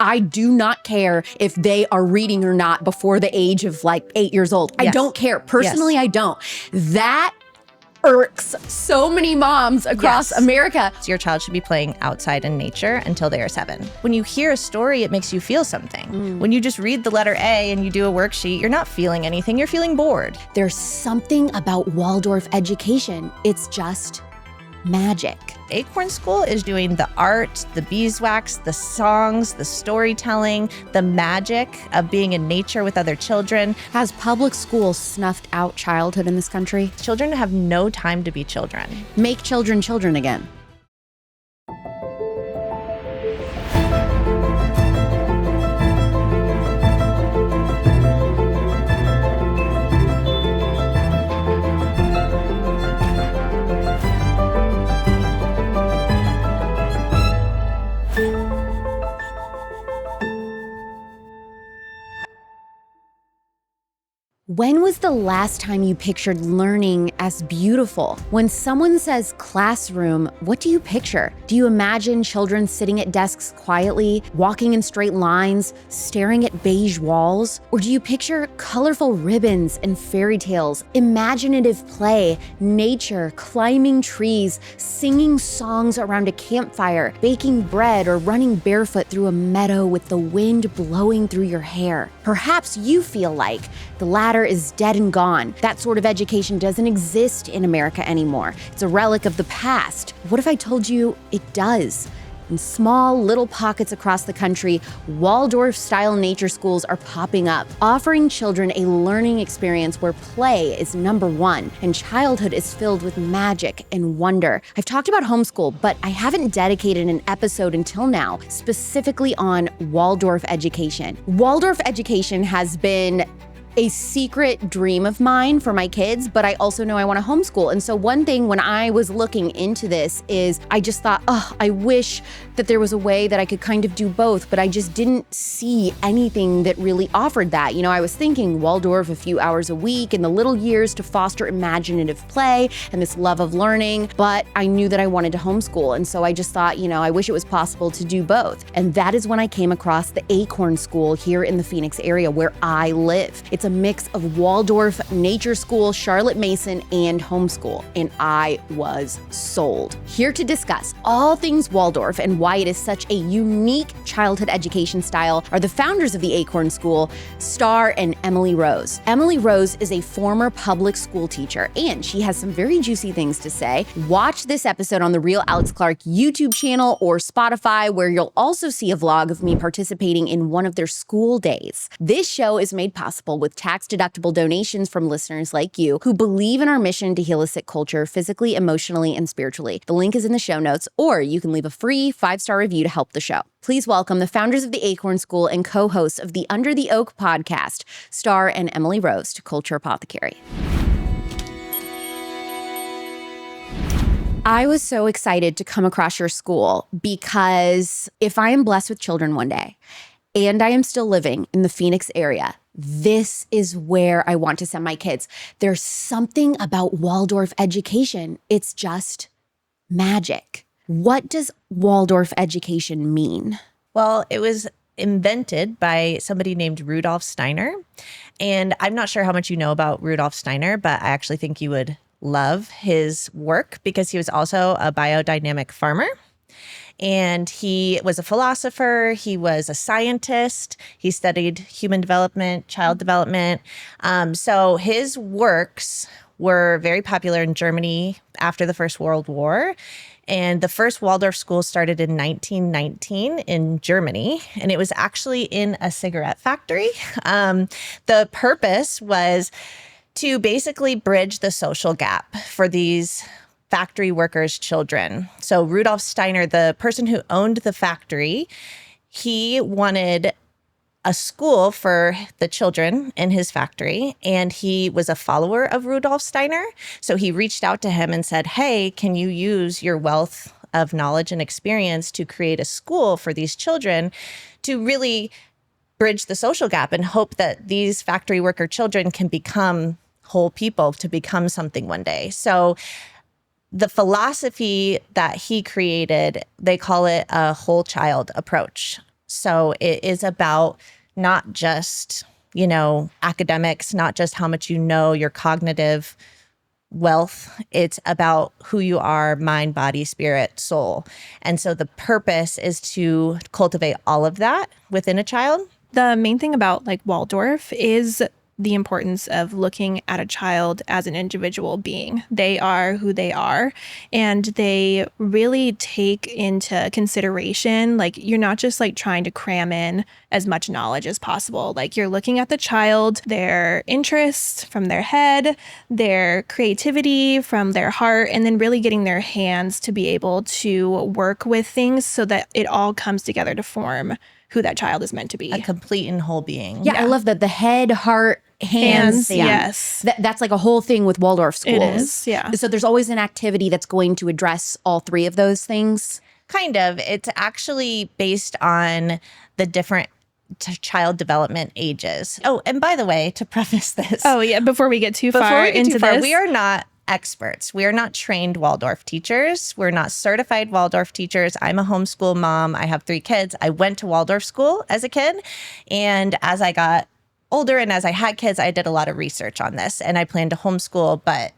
I do not care if they are reading or not before the age of like 8 years old. I don't care. Personally, I don't. That irks so many moms across America. So your child should be playing outside in nature until they are 7. When you hear a story, it makes you feel something. When you just read the letter A and you do a worksheet, you're not feeling anything, you're feeling bored. There's something about Waldorf education. It's just magic. Acorn School is doing the art, the beeswax, the songs, the storytelling, the magic of being in nature with other children. Has public school snuffed out childhood in this country? Children have no time to be children. Make children children again. When was the last time you pictured learning as beautiful? When someone says classroom, what do you picture? Do you imagine children sitting at desks quietly, walking in straight lines, staring at beige walls? Or do you picture colorful ribbons and fairy tales, imaginative play, nature, climbing trees, singing songs around a campfire, baking bread, or running barefoot through a meadow with the wind blowing through your hair? Perhaps you feel like the latter is dead and gone. That sort of education doesn't exist in America anymore. It's a relic of the past. What if I told you it does? In small little pockets across the country, Waldorf-style nature schools are popping up, offering children a learning experience where play is number one and childhood is filled with magic and wonder. I've talked about homeschool, but I haven't dedicated an episode until now specifically on Waldorf education. Waldorf education has been a secret dream of mine for my kids, but I also know I want to homeschool. And so one thing when I was looking into this is I just thought, I wish that there was a way that I could kind of do both, but I just didn't see anything that really offered that. You know, I was thinking Waldorf a few hours a week in the little years to foster imaginative play and this love of learning, but I knew that I wanted to homeschool. And so I just thought, I wish it was possible to do both. And that is when I came across the Acorn School here in the Phoenix area where I live. It's a mix of Waldorf, nature school, Charlotte Mason, and homeschool, and I was sold. Here to discuss all things Waldorf and why it is such a unique childhood education style are the founders of the Acorn School, Star and Emilirose. Emilirose is a former public school teacher, and she has some very juicy things to say. Watch this episode on the Real Alex Clark YouTube channel or Spotify, where you'll also see a vlog of me participating in one of their school days. This show is made possible with tax-deductible donations from listeners like you who believe in our mission to heal a sick culture physically, emotionally, and spiritually. The link is in the show notes, or you can leave a free 5-star review to help the show. Please welcome the founders of the Acorn School and co-hosts of the Under the Oak podcast, Star and Emilirose, to Culture Apothecary. I was so excited to come across your school because if I am blessed with children one day, and I am still living in the Phoenix area, this is where I want to send my kids. There's something about Waldorf education. It's just magic. What does Waldorf education mean? Well, it was invented by somebody named Rudolf Steiner. And I'm not sure how much you know about Rudolf Steiner, but I actually think you would love his work because he was also a biodynamic farmer. And he was a philosopher, he was a scientist, he studied human development, child development. So his works were very popular in Germany after the First World War. And the first Waldorf school started in 1919 in Germany, and it was actually in a cigarette factory. The purpose was to basically bridge the social gap for these factory workers' children. So Rudolf Steiner, the person who owned the factory, he wanted a school for the children in his factory, and he was a follower of Rudolf Steiner. So he reached out to him and said, hey, can you use your wealth of knowledge and experience to create a school for these children to really bridge the social gap and hope that these factory worker children can become whole people, to become something one day. So the philosophy that he created, they call it a whole child approach. So it is about not just, academics, not just how much you know, your cognitive wealth. It's about who you are, mind, body, spirit, soul. And so the purpose is to cultivate all of that within a child. The main thing about like Waldorf is the importance of looking at a child as an individual being. They are who they are, and they really take into consideration, like, you're not just like trying to cram in as much knowledge as possible. Like, you're looking at the child, their interests from their head, their creativity from their heart, and then really getting their hands to be able to work with things so that it all comes together to form who that child is meant to be. A complete and whole being. Yeah, I love that. The head, heart, hands thing. Yes. That's like a whole thing with Waldorf schools. It is, yeah. So there's always an activity that's going to address all three of those things. Kind of. It's actually based on the different child development ages. Oh, and by the way, to preface this. Oh, yeah. Before we get too far into this. We are not experts. We are not trained Waldorf teachers. We're not certified Waldorf teachers. I'm a homeschool mom. I have 3 kids. I went to Waldorf school as a kid. And as I got older and as I had kids, I did a lot of research on this. And I planned to homeschool, but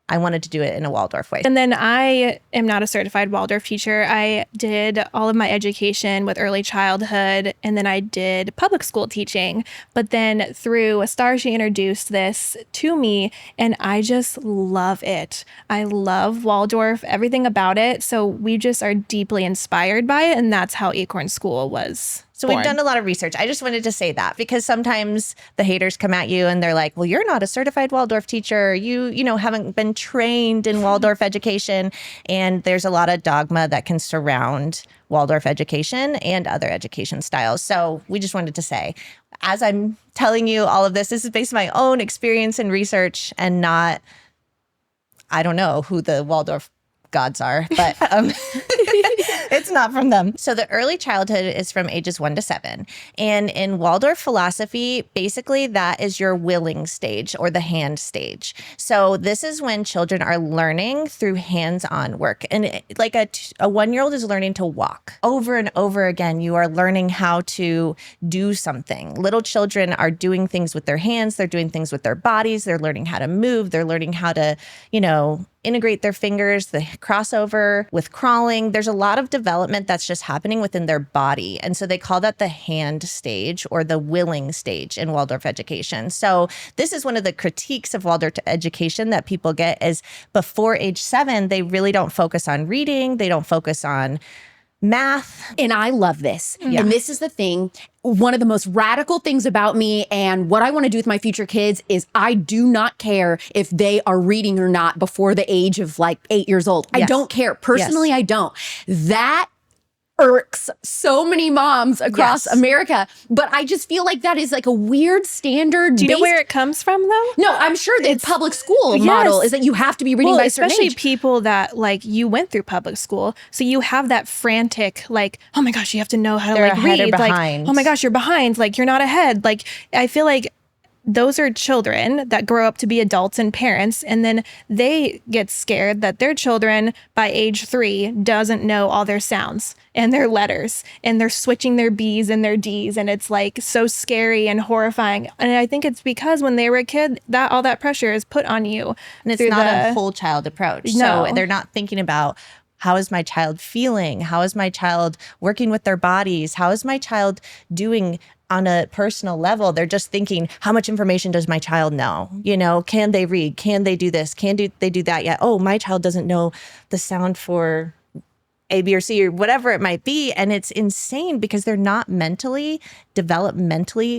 I wanted to do it in a Waldorf way. And then I am not a certified Waldorf teacher. I did all of my education with early childhood, and then I did public school teaching. But then through a star, she introduced this to me, and I just love it. I love Waldorf, everything about it. So we just are deeply inspired by it, and that's how Acorn School was. So we've done a lot of research. I just wanted to say that because sometimes the haters come at you and they're like, well, you're not a certified Waldorf teacher. You haven't been trained in Waldorf education. And there's a lot of dogma that can surround Waldorf education and other education styles. So we just wanted to say, as I'm telling you all of this is based on my own experience and research and not, I don't know who the Waldorf gods are, but it's not from them. So the early childhood is from ages 1 to 7. And in Waldorf philosophy, basically that is your willing stage or the hand stage. So this is when children are learning through hands-on work. And like a 1-year-old is learning to walk. Over and over again, you are learning how to do something. Little children are doing things with their hands. They're doing things with their bodies. They're learning how to move. They're learning how to, integrate their fingers, the crossover with crawling. There's a lot of development that's just happening within their body. And so they call that the hand stage or the willing stage in Waldorf education. So this is one of the critiques of Waldorf education that people get is before age 7, they really don't focus on reading. They don't focus on math. And I love this. Yeah. And this is the thing. One of the most radical things about me and what I want to do with my future kids is I do not care if they are reading or not before the age of like 8 years old. Yes. I don't care. Personally, yes. I don't. That irks so many moms across America, but I just feel like that is like a weird standard. Do you know where it comes from though? No, I'm sure the public school model is that you have to be reading by a certain especially age. People that like you went through public school, so you have that frantic like, oh my gosh, you have to know how to like read. Like, oh my gosh, you're behind. Like you're not ahead. Like I feel like those are children that grow up to be adults and parents, and then they get scared that their children by age 3 doesn't know all their sounds and their letters, and they're switching their B's and their D's, and it's like so scary and horrifying. And I think it's because when they were a kid, that all that pressure is put on you. And it's not a whole child approach. No. So they're not thinking about, how is my child feeling? How is my child working with their bodies? How is my child doing on a personal level? They're just thinking, how much information does my child know? Can they read? Can they do this? They do that yet? Oh, my child doesn't know the sound for A, B, or C, or whatever it might be. And it's insane because they're not developmentally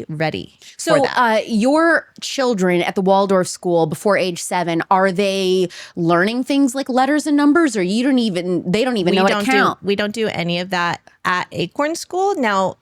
ready. So your children at the Waldorf school before age 7, are they learning things like letters and numbers, or they don't even know how to count? We don't do any of that at Acorn School. Now,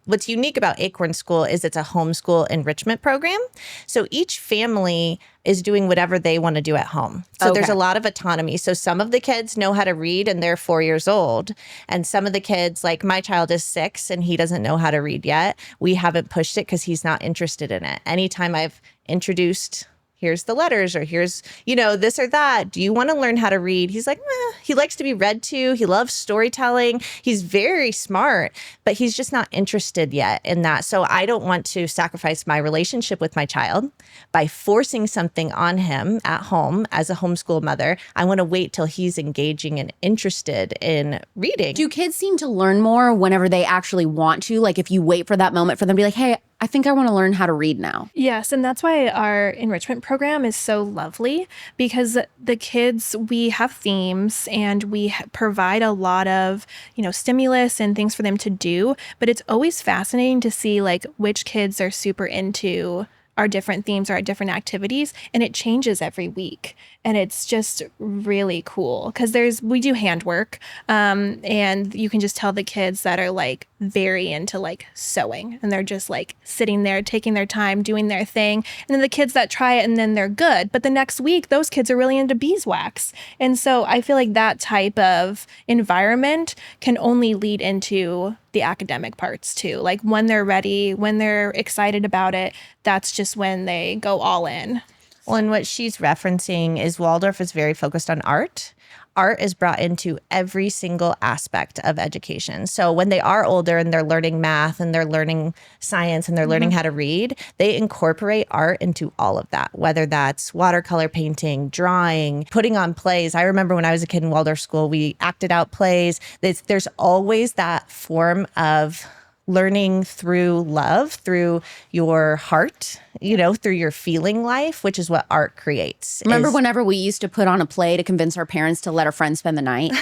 what's unique about Acorn School is it's a homeschool enrichment program. So each family is doing whatever they want to do at home. So there's a lot of autonomy. So some of the kids know how to read and they're 4 years old. And some of the kids, like my child is 6 and he doesn't know how to read yet. We haven't pushed it because he's not interested in it. Anytime I've introduced here's the letters, or here's, this or that. Do you want to learn how to read? He's like, he likes to be read to. He loves storytelling. He's very smart, but he's just not interested yet in that. So I don't want to sacrifice my relationship with my child by forcing something on him at home as a homeschool mother. I want to wait till he's engaging and interested in reading. Do kids seem to learn more whenever they actually want to? Like if you wait for that moment for them to be like, hey, I think I want to learn how to read now. Yes, and that's why our enrichment program is so lovely, because the kids, we have themes and we provide a lot of, stimulus and things for them to do, but it's always fascinating to see like which kids are super into our different themes or our different activities, and it changes every week. And it's just really cool because we do handwork, and you can just tell the kids that are like very into like sewing, and they're just like sitting there, taking their time, doing their thing. And then the kids that try it and then they're good. But the next week, those kids are really into beeswax. And so I feel like that type of environment can only lead into the academic parts too. Like when they're ready, when they're excited about it, that's just when they go all in. Well, and what she's referencing is Waldorf is very focused on art. Art is brought into every single aspect of education. So when they are older and they're learning math and they're learning science and they're learning how to read, they incorporate art into all of that, whether that's watercolor painting, drawing, putting on plays. I remember when I was a kid in Waldorf school, we acted out plays. There's always that form of learning through love, through your heart, through your feeling life, which is what art creates. Remember whenever we used to put on a play to convince our parents to let our friends spend the night?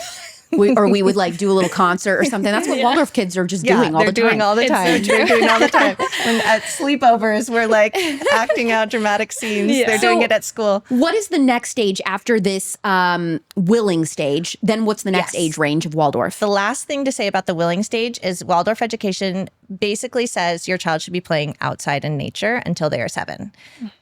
We would like do a little concert or something. That's what Waldorf kids are just doing all the time. They're doing all the time. They're doing all the time. And at sleepovers, we're like acting out dramatic scenes. Yeah. They're doing it at school. What is the next stage after this willing stage? Then what's the next age range of Waldorf? The last thing to say about the willing stage is Waldorf education basically says your child should be playing outside in nature until they are 7.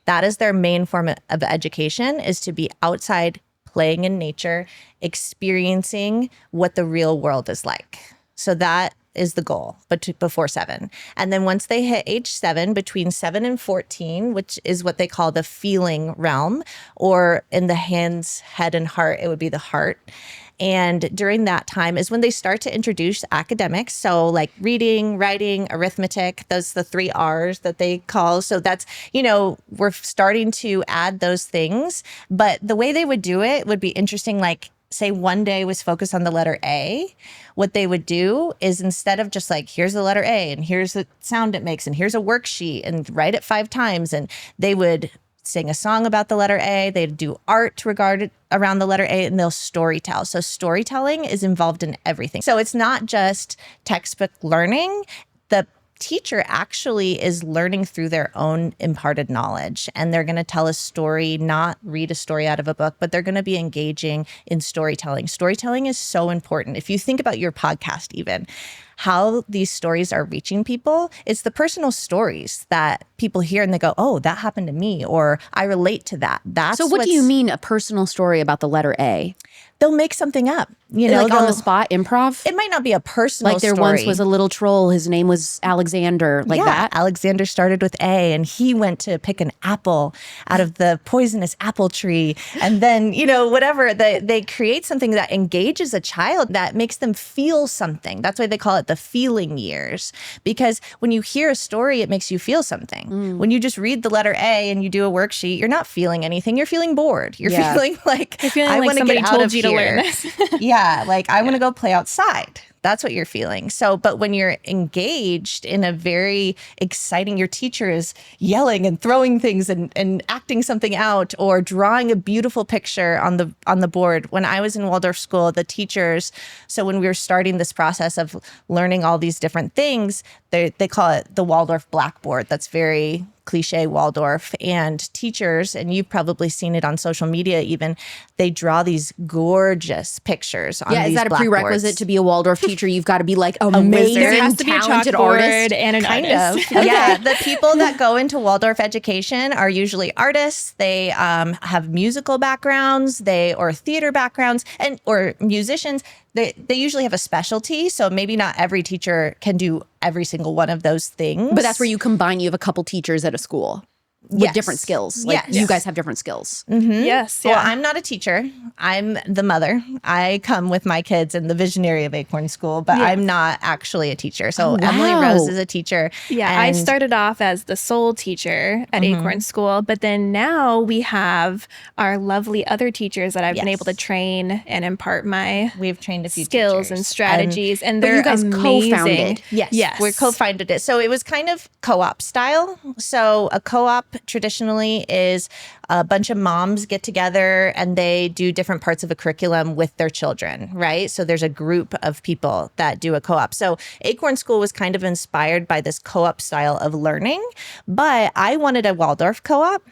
That is their main form of education, is to be outside playing in nature, experiencing what the real world is like. So that is the goal, but before 7. And then once they hit age 7, between 7 and 14, which is what they call the feeling realm, or in the hands, head, and heart, it would be the heart. And during that time is when they start to introduce academics. So like reading, writing, arithmetic, those the 3 R's that they call. So that's, we're starting to add those things. But the way they would do it would be interesting. Like say one day was focused on the letter A. What they would do is instead of just like, here's the letter A and here's the sound it makes and here's a worksheet and write it 5 times. And they would sing a song about the letter A. They'd do art around the letter A, and they'll storytell. So storytelling is involved in everything. So it's not just textbook learning. The teacher actually is learning through their own imparted knowledge, and they're going to tell a story, not read a story out of a book, but they're going to be engaging in storytelling. Storytelling is so important. If you think about your podcast, even how these stories are reaching people, it's the personal stories that people hear and they go, oh, that happened to me, or I relate to that. So what do you mean a personal story about the letter A? They'll make something up, like on the spot, improv? It might not be a personal like there story. Once was a little troll. His name was Alexander, like that? Alexander started with A, and he went to pick an apple out of the poisonous apple tree. And then, whatever, they create something that engages a child, that makes them feel something. That's why they call it the feeling years. Because when you hear a story, it makes you feel something. When you just read the letter A and you do a worksheet, you're not feeling anything. You're feeling bored. You're feeling like, I want to get out of here. Learn this. I want to go play outside. That's what you're feeling. So, but when you're engaged in a very exciting, your teacher is yelling and throwing things and acting something out or drawing a beautiful picture on the board. When I was in Waldorf school, the teachers, so when we were starting this process of learning all these different things, they call it the Waldorf blackboard. That's very cliche Waldorf. And teachers, and you've probably seen it on social media even, they draw these gorgeous pictures on these is that a blackboards. Prerequisite to be a Waldorf teacher? You've got to be like amazing, there has to be a talented chalkboard artist. And an artist. Yeah, the people that go into Waldorf education are usually artists. They have musical backgrounds, or theater backgrounds, or musicians. They usually have a specialty, so maybe not every teacher can do every single one of those things. But that's where you combine. You have a couple teachers at a school. with different skills. Like Yes. you guys have different skills. Yes. Yeah. Well, I'm not a teacher. I'm the mother. I come with my kids and the visionary of Acorn School, but I'm not actually a teacher. So Emilirose is a teacher. Yeah, I started off as the sole teacher at Acorn School, but then now we have our lovely other teachers that I've been able to train and impart my We've trained a few skills teachers. and strategies, and But they're you guys amazing. co-founded. Yes, we co-founded it. So it was kind of co-op style. So a co-op traditionally is a bunch of moms get together and they do different parts of a curriculum with their children, right? So there's a group of people that do a co-op. So Acorn School was kind of inspired by this co-op style of learning, but I wanted a Waldorf co-op.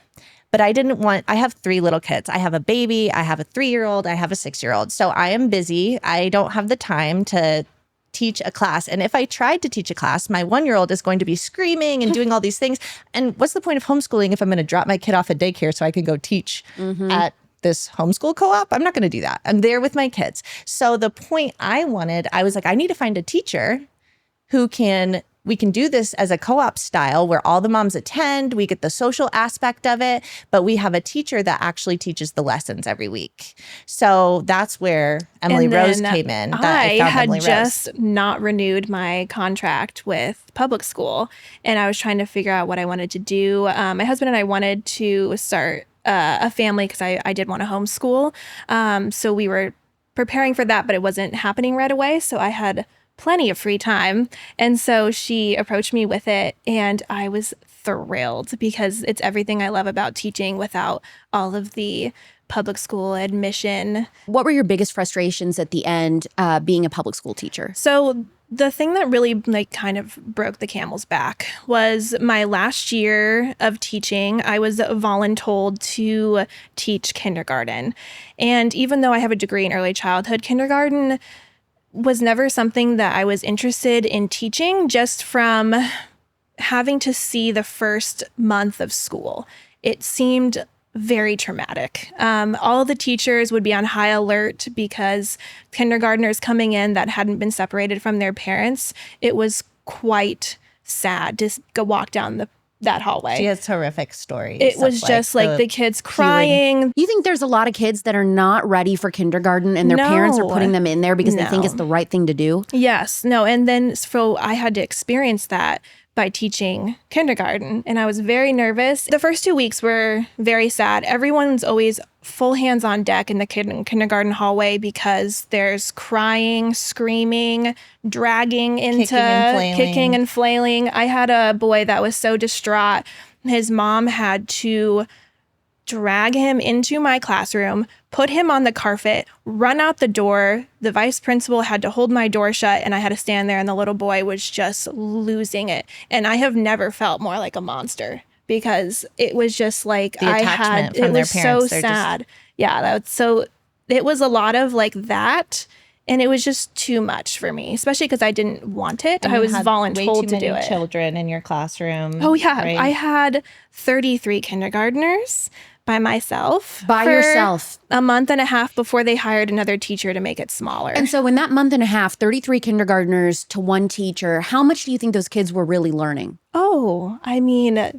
But I have 3 little kids. I have a baby, I have a 3-year-old, I have a 6-year-old. So I am busy. I don't have the time to teach a class. And if I tried to teach a class, my 1-year-old is going to be screaming and doing all these things. And what's the point of homeschooling if I'm going to drop my kid off at daycare so I can go teach at this homeschool co-op? I'm not going to do that. I'm there with my kids. So the point I was like, I need to find a teacher who we can do this as a co-op style where all the moms attend, we get the social aspect of it, but we have a teacher that actually teaches the lessons every week. So that's where Emilirose came in. I had just not renewed my contract with public school, and I was trying to figure out what I wanted to do. My husband and I wanted to start a family because I did want to homeschool. So we were preparing for that, but it wasn't happening right away. So I had plenty of free time. And so she approached me with it, and I was thrilled because it's everything I love about teaching without all of the public school admission. What were your biggest frustrations at the end being a public school teacher? So the thing that really kind of broke the camel's back was my last year of teaching. I was voluntold to teach kindergarten. And even though I have a degree in early childhood, kindergarten was never something that I was interested in teaching, just from having to see the first month of school. It seemed very traumatic. All the teachers would be on high alert because kindergartners coming in that hadn't been separated from their parents. It was quite sad to go walk down that hallway. She has horrific stories. It was just like the kids crying. You think there's a lot of kids that are not ready for kindergarten and their parents are putting them in there because they think it's the right thing to do? Yes. No. And then so I had to experience that by teaching kindergarten, and I was very nervous. The first 2 weeks were very sad. Everyone's always full hands on deck in the kindergarten hallway because there's crying, screaming, dragging into kicking and flailing. I had a boy that was so distraught. His mom had to drag him into my classroom, put him on the carpet, run out the door. The vice principal had to hold my door shut, and I had to stand there, and the little boy was just losing it. And I have never felt more like a monster because it was just like the attachment from their parents. So sad. It was a lot of like that. And it was just too much for me, especially because I didn't want it. I was voluntold to do it. Children in your classroom. Oh, yeah. Right? I had 33 kindergartners by myself. Yourself. A month and a half before they hired another teacher to make it smaller. And so in that month and a half, 33 kindergartners to one teacher, how much do you think those kids were really learning? Oh, I mean,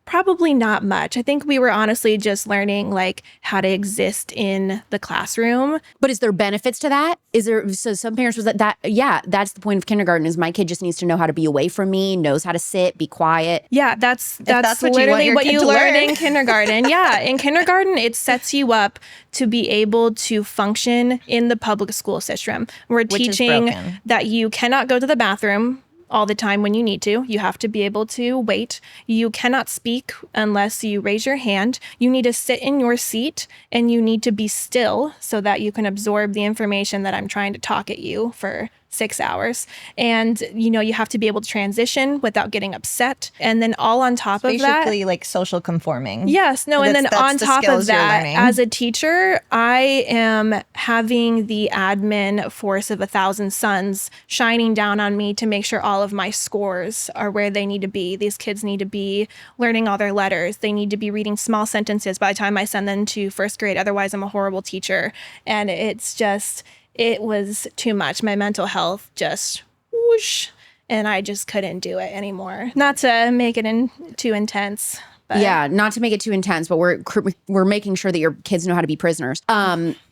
probably not much. I think we were honestly just learning like how to exist in the classroom. But is there benefits to that? So some parents was that's the point of kindergarten is my kid just needs to know how to be away from me, knows how to sit, be quiet. Yeah, that's what literally what you learn learn in kindergarten. Yeah, in kindergarten, it sets you up to be able to function in the public school system. We're teaching that you cannot go to the bathroom all the time when you need to. You have to be able to wait. You cannot speak unless you raise your hand. You need to sit in your seat, and you need to be still so that you can absorb the information that I'm trying to talk at you for 6 hours. And, you have to be able to transition without getting upset. And then all on top of that, basically like social conforming. Yes. No. And then on top of that, as a teacher, I am having the admin force of 1,000 suns shining down on me to make sure all of my scores are where they need to be. These kids need to be learning all their letters. They need to be reading small sentences by the time I send them to first grade. Otherwise, I'm a horrible teacher. And it was too much. My mental health just whoosh, and I just couldn't do it anymore. Not to make it too intense, But yeah, not to make it too intense, but we're making sure that your kids know how to be prisoners.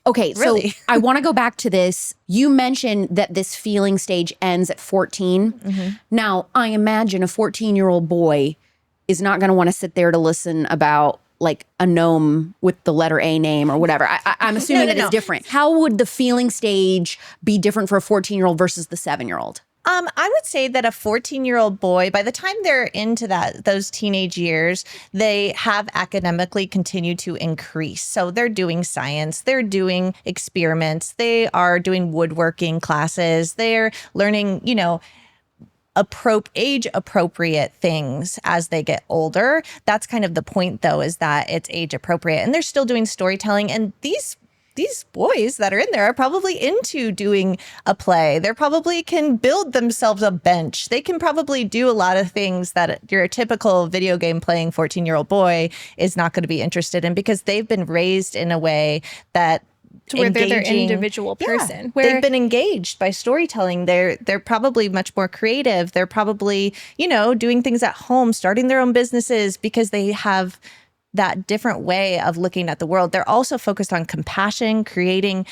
Okay, Really? so I want to go back to this. You mentioned that this feeling stage ends at 14. Now, I imagine a 14-year-old boy is not going to want to sit there to listen about like a gnome with the letter A name or whatever. I'm assuming that it's different. How would the feeling stage be different for a 14-year-old versus the 7-year-old? I would say that a 14-year-old boy, by the time they're into those teenage years, they have academically continued to increase. So they're doing science, they're doing experiments, they are doing woodworking classes, they're learning, age appropriate things as they get older. That's kind of the point, though, is that it's age appropriate, and they're still doing storytelling. And these boys that are in there are probably into doing a play. They're probably can build themselves a bench. They can probably do a lot of things that your typical video game playing 14-year-old boy is not going to be interested in, because they've been raised in a way that to where they're their individual person. Yeah, where they've been engaged by storytelling. They're probably much more creative. They're probably, doing things at home, starting their own businesses, because they have that different way of looking at the world. They're also focused on compassion, creating,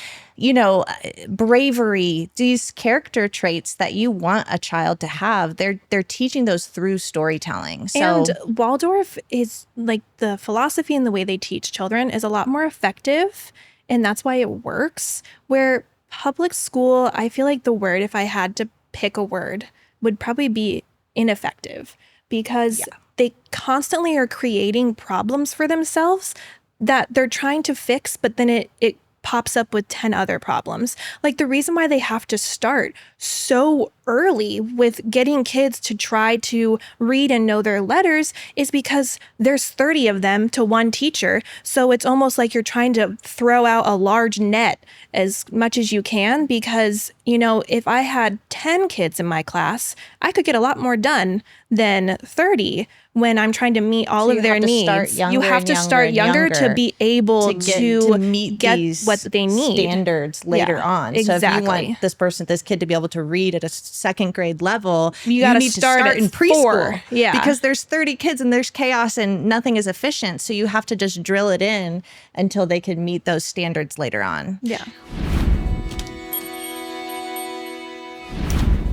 bravery, these character traits that you want a child to have. They're teaching those through storytelling. So, and Waldorf is like the philosophy and the way they teach children is a lot more effective. And that's why it works. Where public school, I feel like the word, if I had to pick a word, would probably be ineffective, because they constantly are creating problems for themselves that they're trying to fix, but then it pops up with 10 other problems. Like the reason why they have to start so early with getting kids to try to read and know their letters is because there's 30 of them to one teacher. So it's almost like you're trying to throw out a large net as much as you can, because, if I had 10 kids in my class, I could get a lot more done than 30 when I'm trying to meet all of their needs. You have to start younger to be able to meet get these what they need. Standards later on. Exactly. So if you want this kid to be able to read at a second grade level, you got to need start in preschool. 4. Yeah. Because there's 30 kids and there's chaos and nothing is efficient. So you have to just drill it in until they can meet those standards later on. Yeah.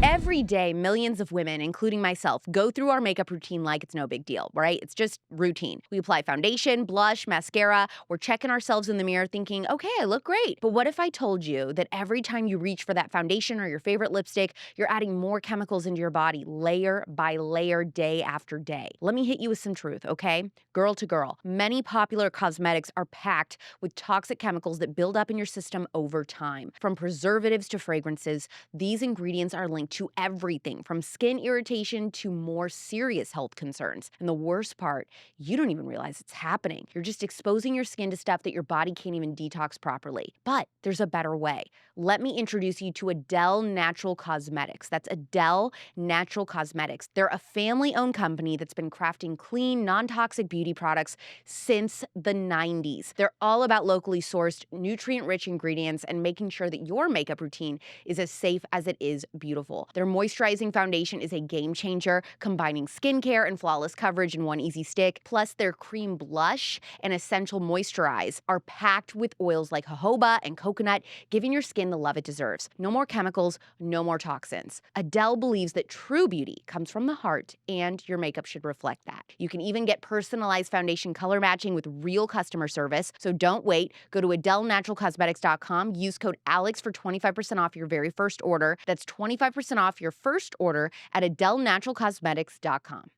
Every day, millions of women, including myself, go through our makeup routine like it's no big deal, right? It's just routine. We apply foundation, blush, mascara. We're checking ourselves in the mirror thinking, okay, I look great. But what if I told you that every time you reach for that foundation or your favorite lipstick, you're adding more chemicals into your body layer by layer, day after day? Let me hit you with some truth, okay? Girl to girl, many popular cosmetics are packed with toxic chemicals that build up in your system over time. From preservatives to fragrances, these ingredients are linked to everything from skin irritation to more serious health concerns. And the worst part, you don't even realize it's happening. You're just exposing your skin to stuff that your body can't even detox properly. But there's a better way. Let me introduce you to Adele Natural Cosmetics. That's Adele Natural Cosmetics. They're a family-owned company that's been crafting clean, non-toxic beauty products since the 90s. They're all about locally sourced, nutrient-rich ingredients and making sure that your makeup routine is as safe as it is beautiful. Their moisturizing foundation is a game changer, combining skincare and flawless coverage in one easy stick. Plus, their cream blush and essential moisturize are packed with oils like jojoba and coconut, giving your skin the love it deserves. No more chemicals, no more toxins. Adele believes that true beauty comes from the heart, and your makeup should reflect that. You can even get personalized foundation color matching with real customer service. So don't wait. Go to AdeleNaturalCosmetics.com. Use code ALEX for 25% off your very first order. That's 25% off your first order at AdeleNaturalCosmetics.com.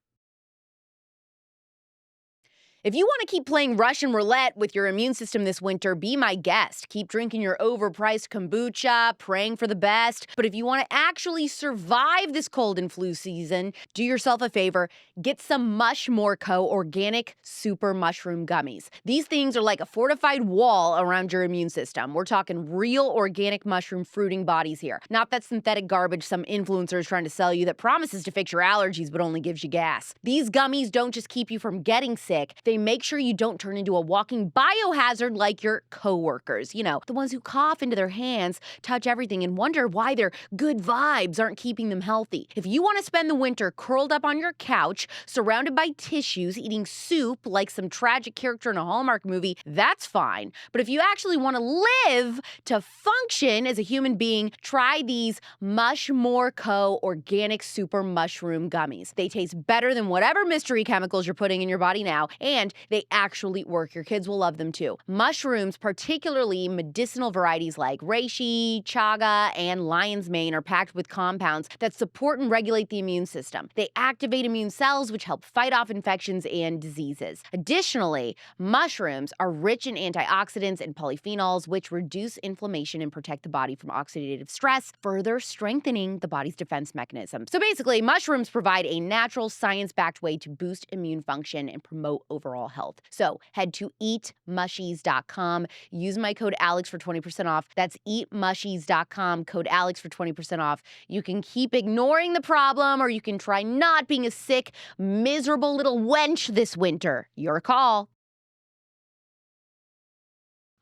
If you want to keep playing Russian roulette with your immune system this winter, be my guest. Keep drinking your overpriced kombucha, praying for the best. But if you want to actually survive this cold and flu season, do yourself a favor. Get some Mush More Co. organic super mushroom gummies. These things are like a fortified wall around your immune system. We're talking real organic mushroom fruiting bodies here. Not that synthetic garbage some influencer is trying to sell you that promises to fix your allergies but only gives you gas. These gummies don't just keep you from getting sick, they 3, make sure you don't turn into a walking biohazard like your coworkers. You know, the ones who cough into their hands, touch everything, and wonder why their good vibes aren't keeping them healthy. If you want to spend the winter curled up on your couch, surrounded by tissues, eating soup like some tragic character in a Hallmark movie, that's fine. But if you actually want to live to function as a human being, try these Mushmore Co. organic super mushroom gummies. They taste better than whatever mystery chemicals you're putting in your body now, and they actually work. Your kids will love them too. Mushrooms, particularly medicinal varieties like reishi, chaga, and lion's mane, are packed with compounds that support and regulate the immune system. They activate immune cells, which help fight off infections and diseases. Additionally, mushrooms are rich in antioxidants and polyphenols, which reduce inflammation and protect the body from oxidative stress, further strengthening the body's defense mechanism. So basically, mushrooms provide a natural, science-backed way to boost immune function and promote overall health. So head to eatmushies.com. Use my code Alex for 20% off. That's eatmushies.com, code Alex for 20% off. You can keep ignoring the problem, or you can try not being a sick, miserable little wench this winter. Your call.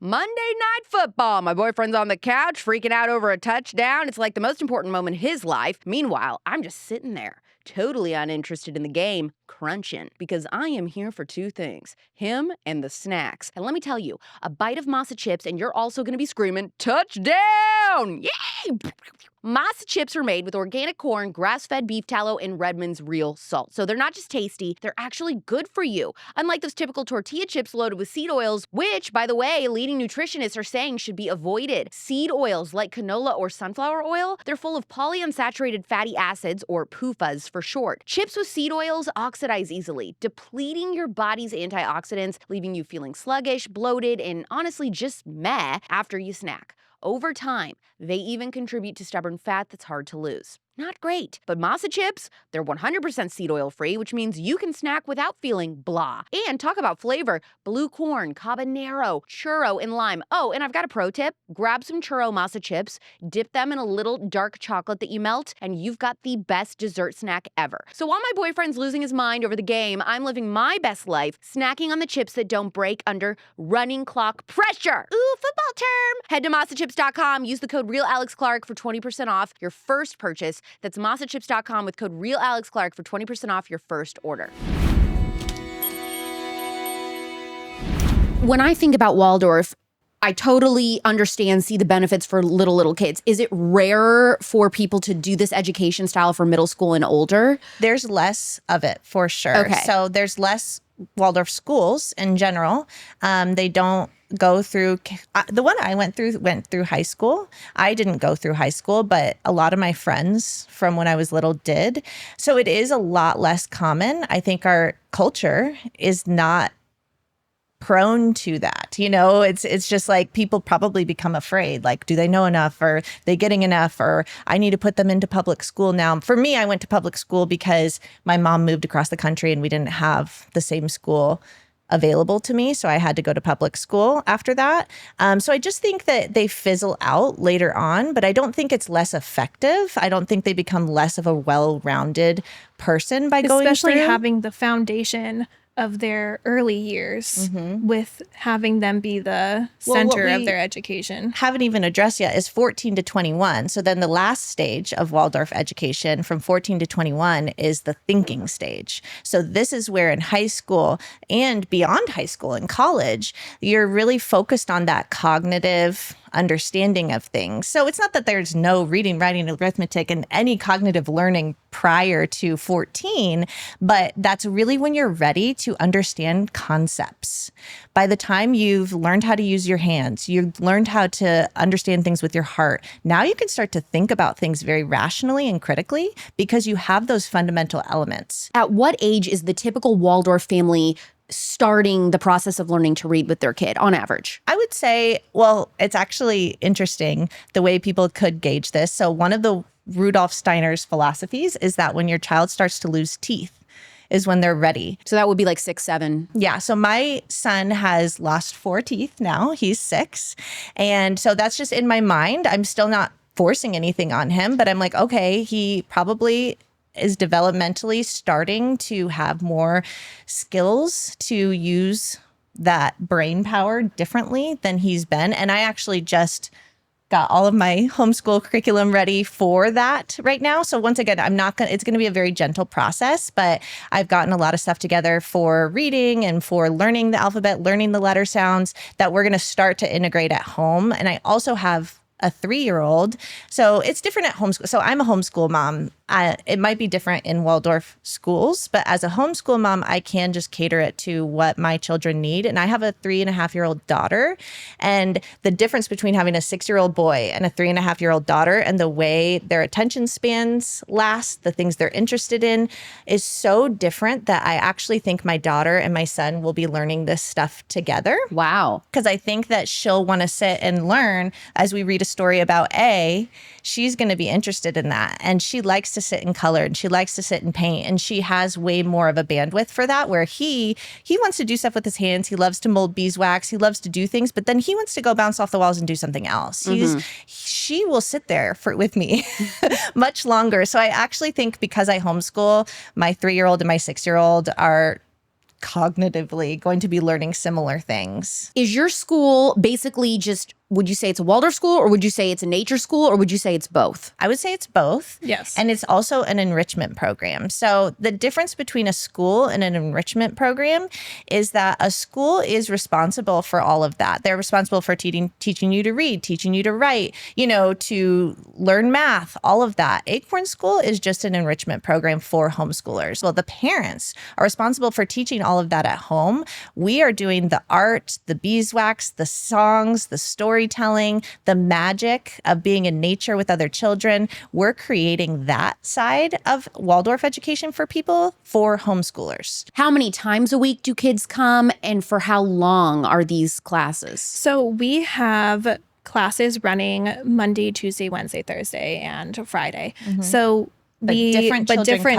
Monday Night Football. My boyfriend's on the couch freaking out over a touchdown. It's like the most important moment in his life. Meanwhile, I'm just sitting there, totally uninterested in the game, crunching, because I am here for 2 things, him and the snacks. And let me tell you, a bite of masa chips and you're also going to be screaming, touchdown! Yay! Masa chips are made with organic corn, grass-fed beef tallow, and Redmond's real salt. So they're not just tasty, they're actually good for you. Unlike those typical tortilla chips loaded with seed oils, which, by the way, leading nutritionists are saying should be avoided. Seed oils like canola or sunflower oil, they're full of polyunsaturated fatty acids, or PUFAs for short. Chips with seed oils oxidize easily, depleting your body's antioxidants, leaving you feeling sluggish, bloated, and honestly just meh after you snack. Over time, they even contribute to stubborn fat that's hard to lose. Not great. But masa chips, they're 100% seed oil free, which means you can snack without feeling blah. And talk about flavor, blue corn, habanero, churro, and lime. Oh, and I've got a pro tip. Grab some churro masa chips, dip them in a little dark chocolate that you melt, and you've got the best dessert snack ever. So while my boyfriend's losing his mind over the game, I'm living my best life, snacking on the chips that don't break under running clock pressure. Ooh, football term! Head to masachips.com, use the code RealAlexClark for 20% off your first purchase. That's masachips.com with code RealAlexClark for 20% off your first order. When I think about Waldorf, I totally understand, see the benefits for little kids. Is it rarer for people to do this education style for middle school and older? There's less of it for sure. Okay. So there's less Waldorf schools in general. They don't go through, the one I went through high school. I didn't go through high school, but a lot of my friends from when I was little did. So it is a lot less common. I think our culture is not prone to that. You know, it's just like people probably become afraid. Like, do they know enough? Or are they getting enough? Or I need to put them into public school now. For me, I went to public school because my mom moved across the country and we didn't have the same school available to me. So I had to go to public school after that. So I just think that they fizzle out later on, but I don't think it's less effective. I don't think they become less of a well-rounded person by going through. Especially having the foundation of their early years with having them be the center of their education. Haven't even addressed yet is 14 to 21. So then the last stage of Waldorf education from 14 to 21 is the thinking stage. So this is where in high school and beyond high school and college, you're really focused on that cognitive understanding of things. So it's not that there's no reading, writing, arithmetic, and any cognitive learning prior to 14, but that's really when you're ready to understand concepts. By the time you've learned how to use your hands, you've learned how to understand things with your heart, now you can start to think about things very rationally and critically because you have those fundamental elements. At what age is the typical Waldorf family starting the process of learning to read with their kid on average? I would say, well, it's actually interesting the way people could gauge this. So one of the Rudolf Steiner's philosophies is that when your child starts to lose teeth is when they're ready. So that would be like 6, 7. Yeah. So my son has lost 4 teeth now. He's 6. And so that's just in my mind. I'm still not forcing anything on him, but I'm like, okay, he probably is developmentally starting to have more skills to use that brain power differently than he's been. And I actually just got all of my homeschool curriculum ready for that right now. So once again, it's going to be a very gentle process, but I've gotten a lot of stuff together for reading and for learning the alphabet, learning the letter sounds that we're going to start to integrate at home. And I also have a 3-year-old. So it's different at homeschool. So I'm a homeschool mom. It might be different in Waldorf schools, but as a homeschool mom, I can just cater it to what my children need. And I have a 3.5-year-old daughter. And the difference between having a 6-year-old boy and a 3.5-year-old daughter and the way their attention spans last, the things they're interested in, is so different that I actually think my daughter and my son will be learning this stuff together. Wow. Because I think that she'll want to sit and learn as we read a story about A. She's going to be interested in that. And she likes to sit in color and she likes to sit and paint. And she has way more of a bandwidth for that, where he wants to do stuff with his hands. He loves to mold beeswax. He loves to do things, but then he wants to go bounce off the walls and do something else. She will sit there with me much longer. So I actually think because I homeschool, my 3-year-old and my 6-year-old are cognitively going to be learning similar things. Is your school basically just, would you say it's a Waldorf school, or would you say it's a nature school, or would you say it's both? I would say it's both. Yes. And it's also an enrichment program. So the difference between a school and an enrichment program is that a school is responsible for all of that. They're responsible for teaching you to read, teaching you to write, to learn math, all of that. Acorn School is just an enrichment program for homeschoolers. Well, the parents are responsible for teaching all of that at home. We are doing the art, the beeswax, the songs, the storytelling, the magic of being in nature with other children. We're creating that side of Waldorf education for people, for homeschoolers. How many times a week do kids come, and for how long are these classes? So we have classes running Monday, Tuesday, Wednesday, Thursday, and Friday. So different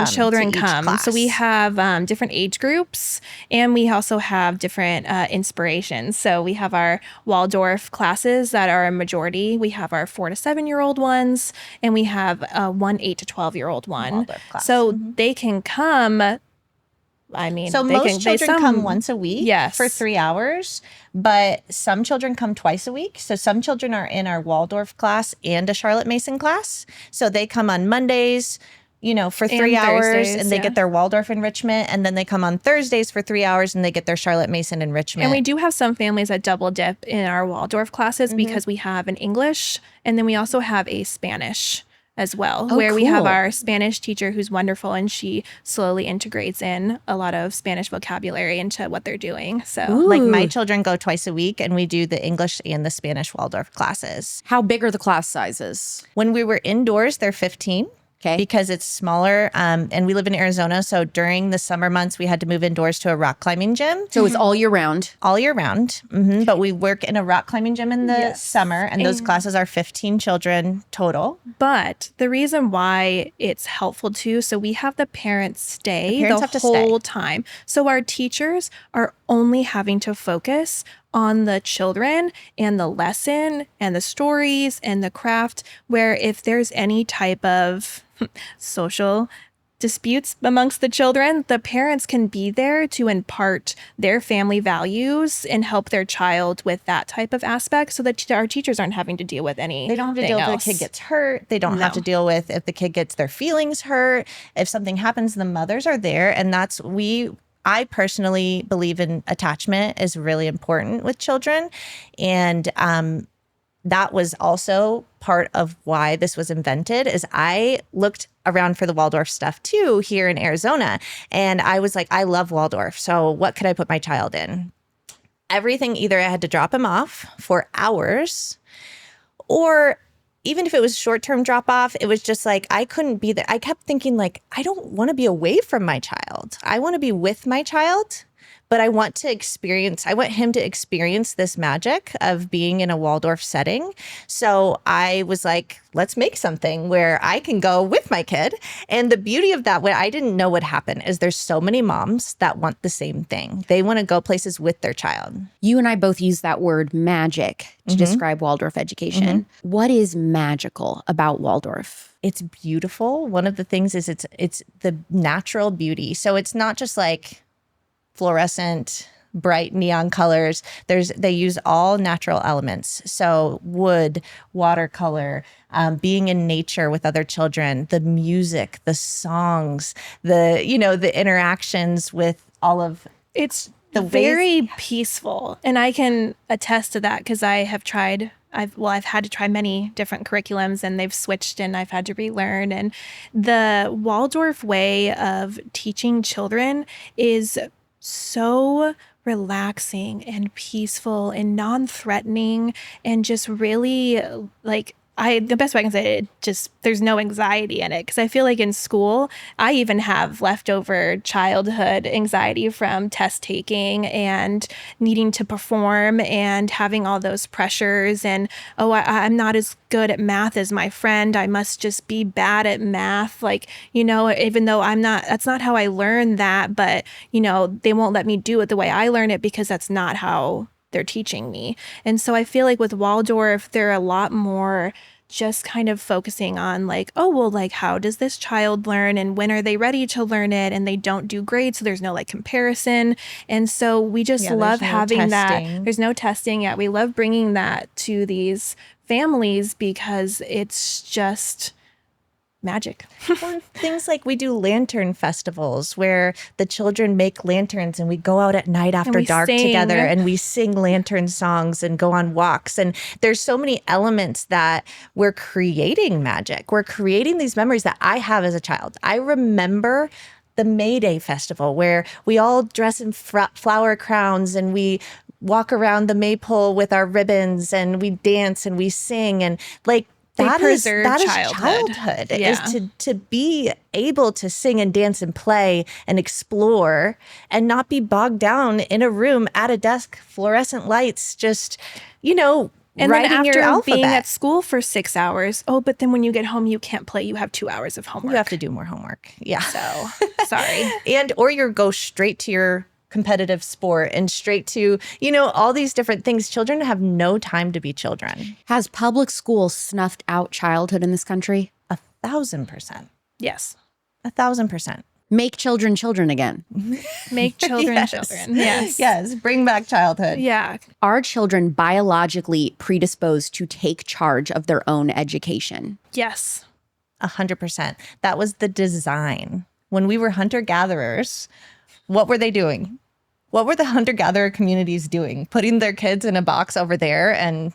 children come. So we have different age groups, and we also have different inspirations. So we have our Waldorf classes that are a majority. We have our 4 to 7-year-old ones, and we have one 8 to 12-year-old one. So they can come. So most children come once a week for 3 hours, but some children come twice a week. So some children are in our Waldorf class and a Charlotte Mason class. So they come on Mondays, for 3 hours, and they get their Waldorf enrichment. And then they come on Thursdays for 3 hours and they get their Charlotte Mason enrichment. And we do have some families that double dip in our Waldorf classes because we have an English, and then we also have a Spanish as well, where we have our Spanish teacher who's wonderful, and she slowly integrates in a lot of Spanish vocabulary into what they're doing. So like my children go twice a week, and we do the English and the Spanish Waldorf classes. How big are the class sizes? When we were indoors, they're 15. Okay. Because it's smaller, and we live in Arizona, so during the summer months, we had to move indoors to a rock climbing gym. So it's all year round? All year round. But we work in a rock climbing gym in the summer, and those classes are 15 children total. But the reason why it's helpful too, so we have the parents stay the whole time. So our teachers are only having to focus on the children and the lesson and the stories and the craft, where if there's any type of social disputes amongst the children, the parents can be there to impart their family values and help their child with that type of aspect, so that our teachers aren't having to deal with any. They don't have to deal with if the kid gets hurt. They don't have to deal with if the kid gets their feelings hurt. If something happens, the mothers are there. And I personally believe in attachment is really important with children. And that was also part of why this was invented. Is I looked around for the Waldorf stuff too here in Arizona. And I was like, I love Waldorf. So what could I put my child in? Everything, either I had to drop him off for hours, or even if it was short-term drop-off, it was just like, I couldn't be there. I kept thinking like, I don't want to be away from my child. I want to be with my child, but I want him to experience this magic of being in a Waldorf setting. So I was like, let's make something where I can go with my kid. And the beauty of that, what I didn't know would happen, is there's so many moms that want the same thing. They want to go places with their child. You and I both use that word magic to describe Waldorf education. What is magical about Waldorf? It's beautiful. One of the things is it's the natural beauty. So it's not just like fluorescent, bright neon colors. They use all natural elements. So wood, watercolor, being in nature with other children, the music, the songs, the interactions with all of It's very peaceful. And I can attest to that because I've had to try many different curriculums, and they've switched and I've had to relearn. And the Waldorf way of teaching children is so relaxing and peaceful and non-threatening, and just really like, the best way I can say it, just there's no anxiety in it. Because I feel like in school, I even have leftover childhood anxiety from test taking and needing to perform and having all those pressures. And, I'm not as good at math as my friend. I must just be bad at math. Like, even though that's not how I learned that. But, they won't let me do it the way I learn it because that's not how they're teaching me. And so I feel like with Waldorf, they're a lot more just kind of focusing on like, how does this child learn and when are they ready to learn it? And they don't do grades, so there's no like comparison. And so we just love having that. There's no testing yet. We love bringing that to these families because it's just magic. Or things like we do lantern festivals where the children make lanterns and we go out at night after dark together and we sing lantern songs and go on walks. And there's so many elements that we're creating magic. We're creating these memories that I have as a child. I remember the May Day festival where we all dress in flower crowns and we walk around the maypole with our ribbons and we dance and we sing and like, that is childhood. Yeah. Is to be able to sing and dance and play and explore and not be bogged down in a room at a desk, fluorescent lights, just, and writing then after your alphabet. Being at school for 6 hours, but then when you get home, you can't play. You have 2 hours of homework. You have to do more homework. Yeah. So, sorry. Or you go straight to your competitive sport and straight to, all these different things. Children have no time to be children. Has public school snuffed out childhood in this country? 1,000%. Yes. 1,000%. Make children children again. Make children children. Yes. Yes. Bring back childhood. Yeah. Are children biologically predisposed to take charge of their own education? Yes. 100%. That was the design. When we were hunter-gatherers, what were they doing? What were the hunter-gatherer communities doing? Putting their kids in a box over there, and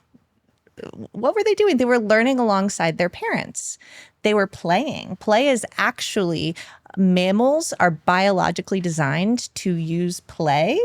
what were they doing? They were learning alongside their parents. They were playing. Play is actually, mammals are biologically designed to use play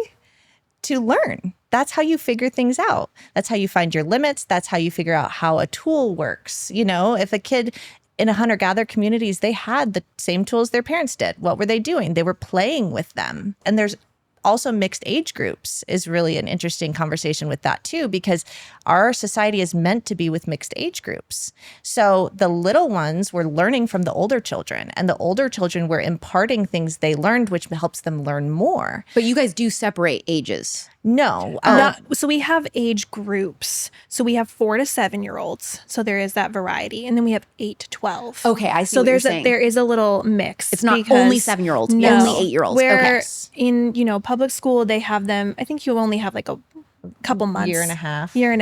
to learn. That's how you figure things out. That's how you find your limits. That's how you figure out how a tool works. If a kid in a hunter-gatherer communities, they had the same tools their parents did. What were they doing? They were playing with them. And there's also mixed age groups is really an interesting conversation with that too, because our society is meant to be with mixed age groups. So the little ones were learning from the older children, and the older children were imparting things they learned, which helps them learn more. But you guys do separate ages. No. So we have age groups. So we have 4 to 7-year-olds. So there is that variety. And then we have 8 to 12. Okay, I see so what you're saying. there is a little mix. It's not only 7-year-olds, only 8-year-olds. Where okay. in public school, they have them, I think you only have like a couple months. Year and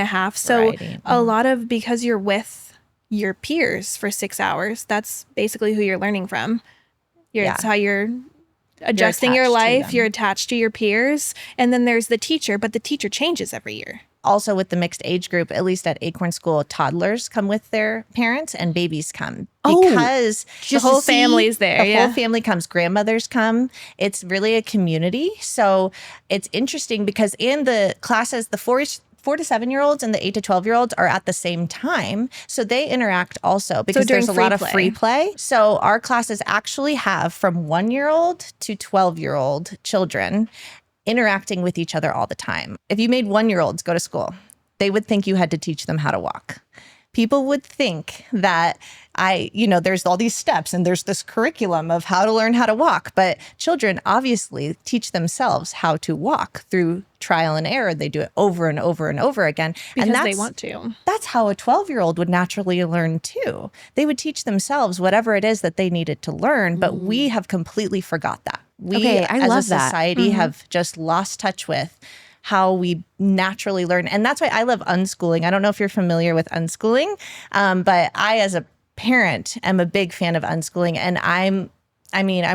a half. So variety. A lot of, because you're with your peers for 6 hours, that's basically who you're learning from. It's how you're adjusting your life, you're attached to your peers, and then there's the teacher, but the teacher changes every year. Also with the mixed age group, at least at Acorn School, toddlers come with their parents and babies come. Because the whole family's there. The whole family comes. Grandmothers come. It's really a community. So it's interesting because in the classes, the 4 to 7-year-olds and the 8 to 12-year-olds are at the same time. So they interact also because there's a lot of free play. So our classes actually have from 1-year-old to 12-year-old children. interacting with each other all the time. If you made 1-year-olds go to school, they would think you had to teach them how to walk. People would think that there's all these steps and there's this curriculum of how to learn how to walk. But children obviously teach themselves how to walk through trial and error. They do it over and over and over again. Because and they want to. That's how a 12-year-old would naturally learn too. They would teach themselves whatever it is that they needed to learn. But we have completely forgot that. We I love as a society have just lost touch with how we naturally learn. And that's why I love unschooling. I don't know if you're familiar with unschooling, but I, as a parent, am a big fan of unschooling. And I'm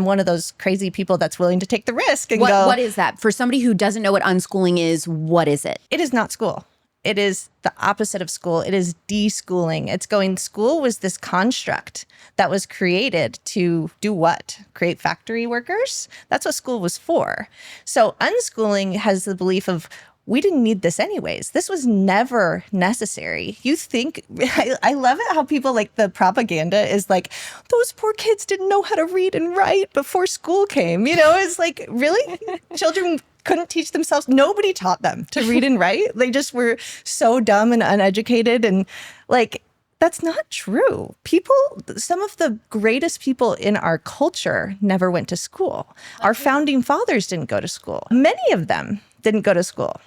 one of those crazy people that's willing to take the risk and go. What is that? For somebody who doesn't know what unschooling is, what is it? It is not school. It is the opposite of school. It is deschooling. It's going, school was this construct that was created to do what? Create factory workers? That's what school was for. So unschooling has the belief of, we didn't need this anyways. This was never necessary. You think, I love it how people like the propaganda is like, those poor kids didn't know how to read and write before school came. It's like, really? Children couldn't teach themselves. Nobody taught them to read and write. They just were so dumb and uneducated. And like, that's not true. Some of the greatest people in our culture never went to school. Our founding fathers didn't go to school. Many of them didn't go to school.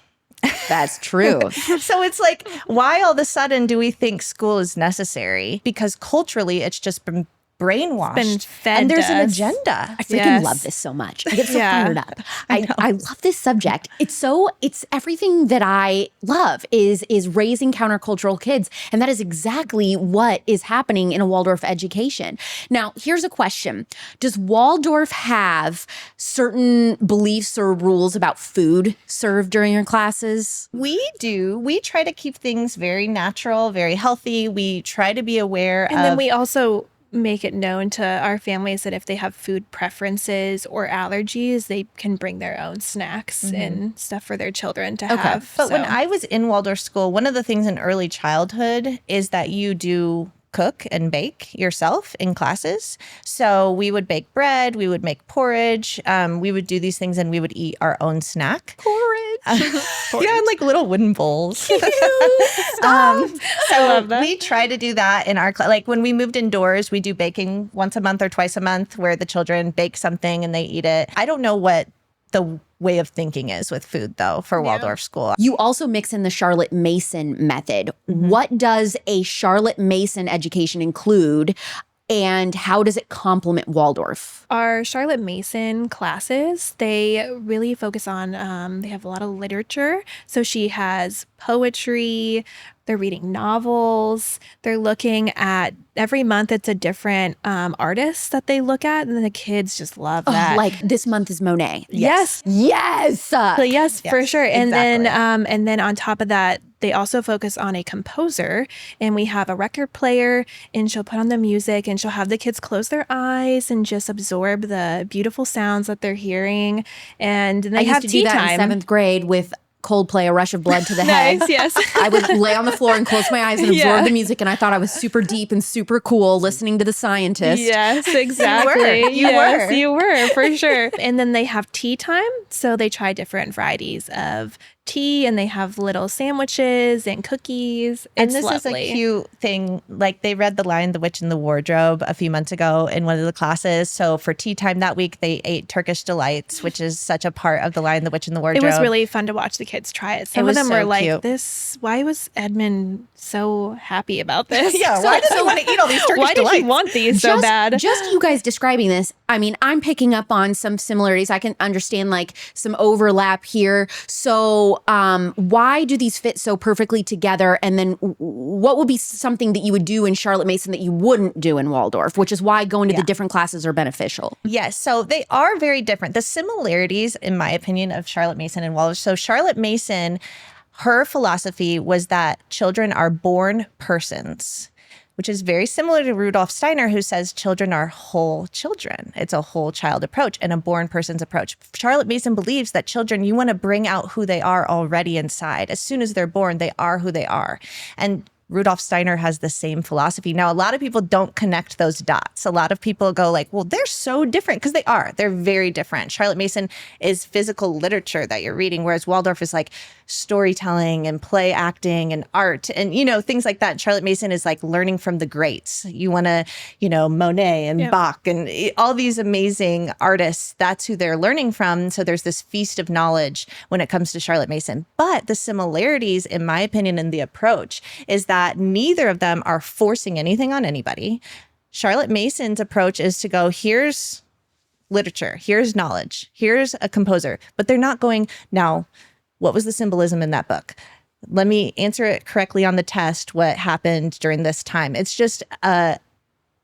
That's true. So it's like, why all of a sudden do we think school is necessary? Because culturally, it's just been brainwashed. Been fed and there's us. an agenda. I freaking love this so much. I get so fired up. I love this subject. It's everything that I love is raising countercultural kids. And that is exactly what is happening in a Waldorf education. Now, here's a question. Does Waldorf have certain beliefs or rules about food served during your classes? We do. We try to keep things very natural, very healthy. We try to be aware And then we also make it known to our families that if they have food preferences or allergies, they can bring their own snacks and stuff for their children to have. But when I was in Waldorf school, one of the things in early childhood is that you do cook and bake yourself in classes. So we would bake bread, we would make porridge, we would do these things and we would eat our own snack. Porridge. Yeah, in like little wooden bowls. I love that. We try to do that in our class. Like when we moved indoors, we do baking once a month or twice a month where the children bake something and they eat it. I don't know what the way of thinking is with food, though, for Waldorf school. You also mix in the Charlotte Mason method. What does a Charlotte Mason education include, and how does it complement Waldorf? Our Charlotte Mason classes, they really focus on, they have a lot of literature. So she has poetry, they're reading novels, they're looking at, every month it's a different artist that they look at, and the kids just love that. Like this month is Monet. Yes. Yes. So yes, for sure. And exactly. then on top of that, they also focus on a composer, and we have a record player, and she'll put on the music and she'll have the kids close their eyes and just absorb the beautiful sounds that they're hearing. And they I have used to tea do that time. in 7th grade with Coldplay, A Rush of Blood to the Head. Nice, yes. I would lay on the floor and close my eyes and absorb Yeah. the music, and I thought I was super deep and super cool listening to the scientist. Yes, exactly. You were for sure. And then they have tea time. So they try different varieties of tea, and they have little sandwiches and cookies. And It's this lovely. is a cute thing. Like they read The Lion, the Witch, and the Wardrobe a few months ago in one of the classes. So for tea time that week, they ate Turkish delights, which is such a part of The Lion, the Witch, and the Wardrobe. It was really fun to watch the kids try it. Some of was them so were like, cute. why was Edmund so happy about this? Yeah, why does he want to eat all these Turkish Why did delights? he want these so bad? Just you guys describing this, I mean, I'm picking up on some similarities. I can understand like some overlap here. So why do these fit so perfectly together? And then what would be something that you would do in Charlotte Mason that you wouldn't do in Waldorf, which is why going to the different classes are beneficial? Yes, so they are very different. The similarities, in my opinion, of Charlotte Mason and Waldorf. So Charlotte Mason, her philosophy was that children are born persons, which is very similar to Rudolf Steiner, who says children are whole children. It's a whole child approach and a born person's approach. Charlotte Mason believes that children, you want to bring out who they are already inside. As soon as they're born, they are who they are. And Rudolf Steiner has the same philosophy. Now, a lot of people don't connect those dots. A lot of people go like, well, they're so different, because they are. They're very different. Charlotte Mason is physical literature that you're reading, whereas Waldorf is like storytelling and play acting and art and, things like that. Charlotte Mason is like learning from the greats. You want to, Monet and Bach and all these amazing artists. That's who they're learning from. So there's this feast of knowledge when it comes to Charlotte Mason. But the similarities, in my opinion, in the approach is that neither of them are forcing anything on anybody. Charlotte Mason's approach is to go, here's literature, here's knowledge, here's a composer, but they're not going, now, what was the symbolism in that book? Let me answer it correctly on the test, what happened during this time. It's just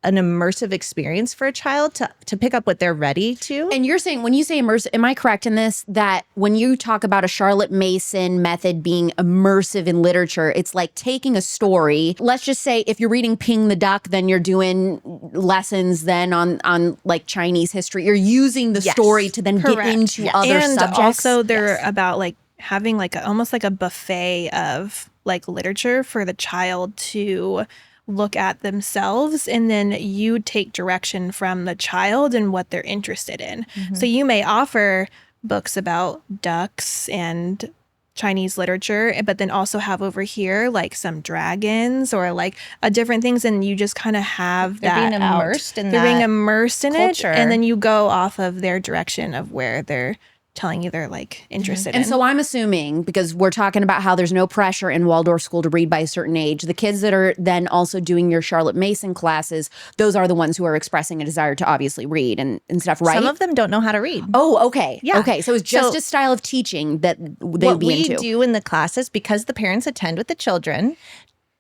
an immersive experience for a child to pick up what they're ready to. And you're saying, when you say immersive, am I correct in this, that when you talk about a Charlotte Mason method being immersive in literature, it's like taking a story. Let's just say if you're reading Ping the Duck, then you're doing lessons then on like Chinese history. You're using the story to then get into other and subjects. Also they're about like having like almost like a buffet of like literature for the child to look at themselves, and then you take direction from the child and what they're interested in. So you may offer books about ducks and Chinese literature, but then also have over here like some dragons or like different things, and you just kind of have They're being immersed in that being immersed in culture. it, and then you go off of their direction of where they're telling you they're like interested in. And so I'm assuming, because we're talking about how there's no pressure in Waldorf school to read by a certain age, the kids that are then also doing your Charlotte Mason classes, those are the ones who are expressing a desire to obviously read and stuff, right? Some of them don't know how to read. Oh, okay. Yeah. Okay. So it's just a style of teaching that they would be into. What we do in the classes, because the parents attend with the children,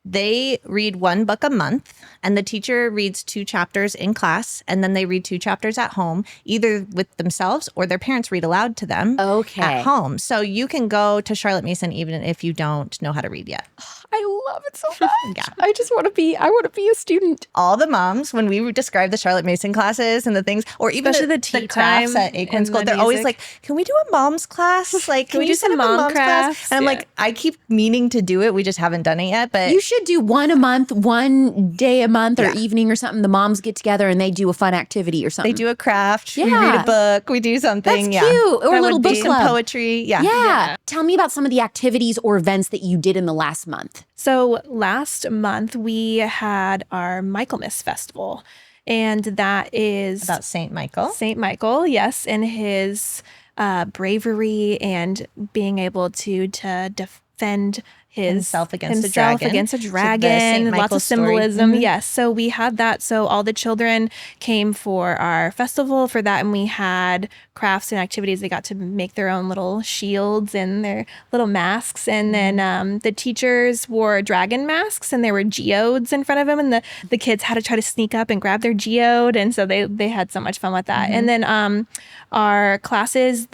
they read one book a month, and the teacher reads 2 chapters in class, and then they read 2 chapters at home, either with themselves or their parents read aloud to them at home. So you can go to Charlotte Mason even if you don't know how to read yet. I love it so much. I just want to be a student. All the moms, when we describe the Charlotte Mason classes and the things, or even Especially the tea crafts time at Acorn and School, the they're always music. like, can we do a mom's class? Like, can we you do set some up a mom mom's class? crafts? And I'm Yeah. like, I keep meaning to do it. We just haven't done it yet. But You should do one a month, one day a month or evening or something. The moms get together and they do a fun activity or something. they do a craft. We Yeah. read a book. We do something. That's cute. Or a That little would be book club. some poetry. Yeah. Tell me about some of the activities or events that you did in the last month. So last month we had our Michaelmas festival, and that is About St. Michael. Saint Michael, yes, and his bravery and being able to defend Himself against a himself dragon. against a So the dragon. Saint Lots Michael of story. symbolism. Mhm. Yes. So we had that. So all the children came for our festival for that, and we had crafts and activities. They got to make their own little shields and their little masks. And then the teachers wore dragon masks, and there were geodes in front of them, and the kids had to try to sneak up and grab their geode. And so they had so much fun with that. And then our classes,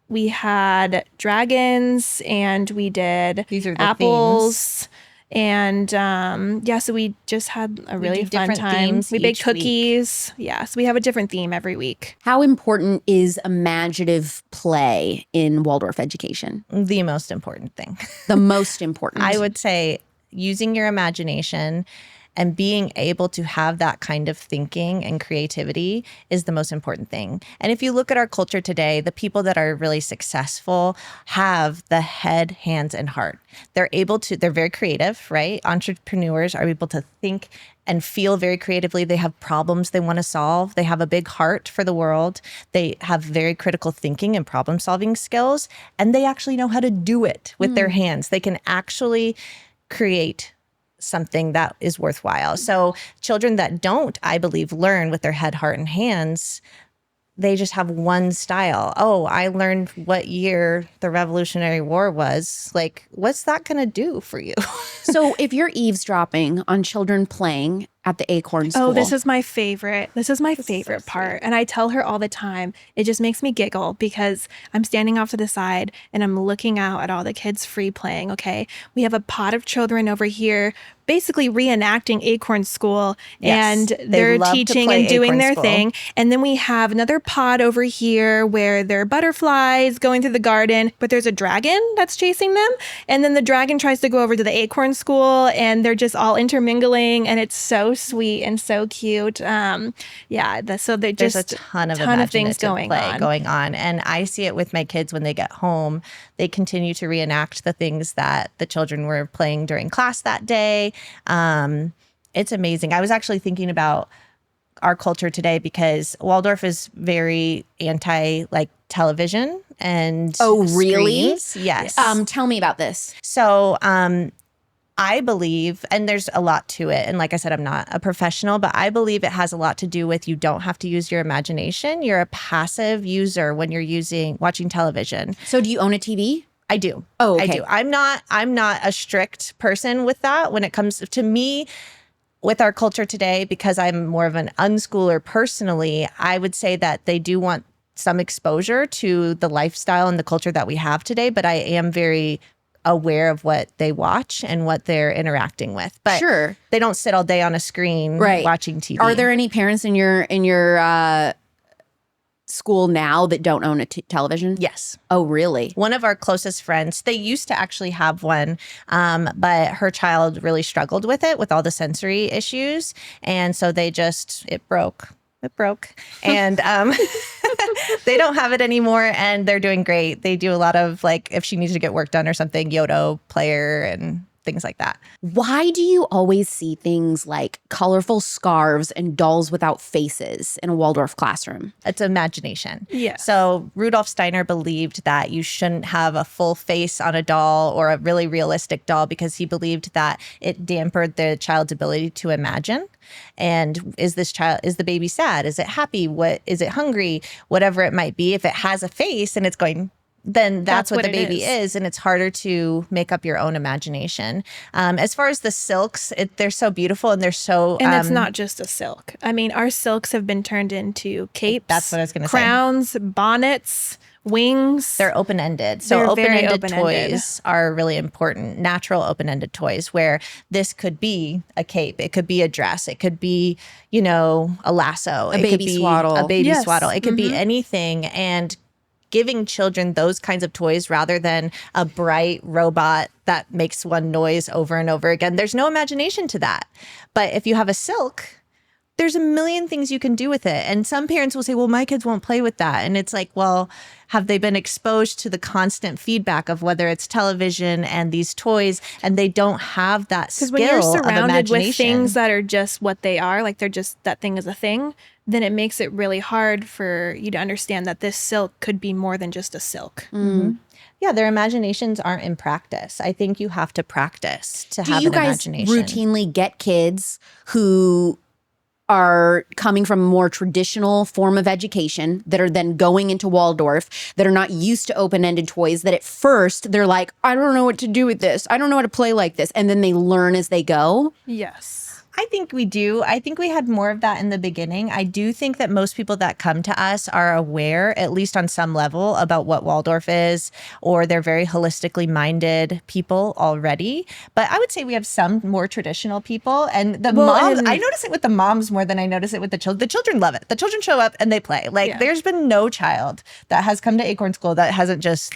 we had dragons, and we did These are the apples. And so we just had a really do fun different time. themes We baked each week. cookies. Yeah, so we have a different theme every week. How important is imaginative play in Waldorf education? The most important thing. The most important. I would say using your imagination and being able to have that kind of thinking and creativity is the most important thing. And if you look at our culture today, the people that are really successful have the head, hands, and heart. They're very creative, right? Entrepreneurs are able to think and feel very creatively. They have problems they want to solve. They have a big heart for the world. They have very critical thinking and problem solving skills. And they actually know how to do it with their hands. They can actually create something that is worthwhile. So children that don't, I believe, learn with their head, heart, and hands, they just have one style. Oh, I learned what year the Revolutionary War was. Like, what's that going to do for you? So if you're eavesdropping on children playing at the Acorn School. Oh, this is my favorite. This is my favorite part. And I tell her all the time, it just makes me giggle because I'm standing off to the side and I'm looking out at all the kids free playing. Okay. We have a pot of children over here basically reenacting Acorn School, Yes, and they they're love to teaching play and doing Acorn their School. thing. And then we have another pod over here where there are butterflies going through the garden, but there's a dragon that's chasing them. And then the dragon tries to go over to the Acorn School, and they're just all intermingling, and it's so sweet and so cute. So they're There's just a ton of things imaginative going on. And I see it with my kids when they get home. They continue to reenact the things that the children were playing during class that day. It's amazing. I was actually thinking about our culture today because Waldorf is very anti like television and Oh, really? screens. Yes. Tell me about this. So I believe, and there's a lot to it, and like I said, I'm not a professional, but I believe it has a lot to do with you don't have to use your imagination. You're a passive user when you're watching television. So do you own a TV? I do. Oh, okay. I do. I'm not a strict person with that when it comes to me. With our culture today, because I'm more of an unschooler personally, I would say that they do want some exposure to the lifestyle and the culture that we have today, but I am very aware of what they watch and what they're interacting with. But Sure. they don't sit all day on a screen watching TV. Are there any parents in your school now that don't own a television? Yes. Oh, really? One of our closest friends, they used to actually have one, but her child really struggled with it, with all the sensory issues. And so it broke. And they don't have it anymore, and they're doing great. They do a lot of, like, if she needs to get work done or something, Yodo player and things like that. Why do you always see things like colorful scarves and dolls without faces in a Waldorf classroom? It's imagination. Yeah. So Rudolf Steiner believed that you shouldn't have a full face on a doll or a really realistic doll because he believed that it dampened the child's ability to imagine. And is the baby sad? Is it happy? Is it hungry? Whatever it might be. If it has a face and it's going, then that's what the baby is. And it's harder to make up your own imagination. As far as the silks, they're so beautiful and they're so... And it's not just a silk. I mean, our silks have been turned into capes. That's what I was going to say. Crowns, bonnets, wings. They're open-ended. So They're very open-ended open-ended. toys are really important. Natural open-ended toys where this could be a cape. It could be a dress. It could be, a lasso. A baby swaddle. A baby Yes. swaddle. It could be anything. And giving children those kinds of toys rather than a bright robot that makes one noise over and over again. There's no imagination to that. But if you have a silk, there's a million things you can do with it. And some parents will say, well, my kids won't play with that. And it's like, well, have they been exposed to the constant feedback of whether it's television and these toys, and they don't have that skill of Because when you're imagination. surrounded with things that are just what they are, like they're just, that thing is a thing, then it makes it really hard for you to understand that this silk could be more than just a silk. Yeah, their imaginations aren't in practice. I think you have to practice to have Do you an guys imagination. routinely get kids who are coming from a more traditional form of education that are then going into Waldorf, that are not used to open-ended toys, that at first they're like, I don't know what to do with this. I don't know how to play like this. And then they learn as they go? Yes. I think we do. I think we had more of that in the beginning. I do think that most people that come to us are aware, at least on some level, about what Waldorf is, or they're very holistically minded people already. But I would say we have some more traditional people. And the moms, I notice it with the moms more than I notice it with the children. The children love it. The children show up and they play. There's been no child that has come to Acorn School that hasn't just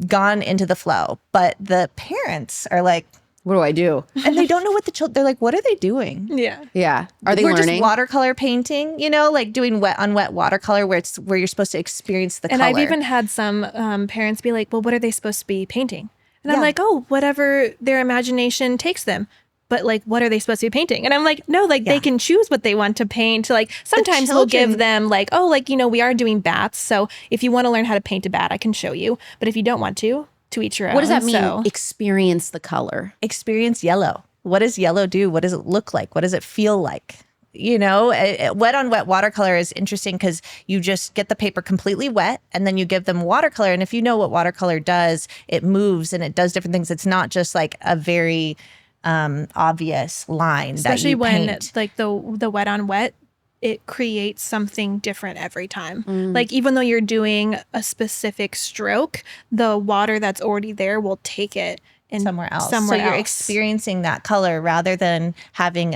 gone into the flow. But the parents are like, What do I do? and they don't know what the children, they're like, what are they doing? Yeah. Yeah. Are they We're learning? just watercolor painting, like doing wet on wet watercolor where you're supposed to experience the And color. I've even had some parents be like, well, what are they supposed to be painting? And I'm Yeah. like, oh, whatever their imagination takes them. But like, what are they supposed to be painting? And I'm like, no, they can choose what they want to paint. Like sometimes we'll give them like, oh, like, we are doing bats. So if you want to learn how to paint a bat, I can show you. But if you don't want to each your own. What does that mean? So, Experience the color. Experience yellow. What does yellow do? What does it look like? What does it feel like? Wet on wet watercolor is interesting because you just get the paper completely wet and then you give them watercolor. And if you know what watercolor does, it moves and it does different things. It's not just like a very obvious line especially that you when paint. like the wet on wet, it creates something different every time. Like even though you're doing a specific stroke, the water that's already there will take it in somewhere else. Somewhere so you're else. experiencing that color rather than having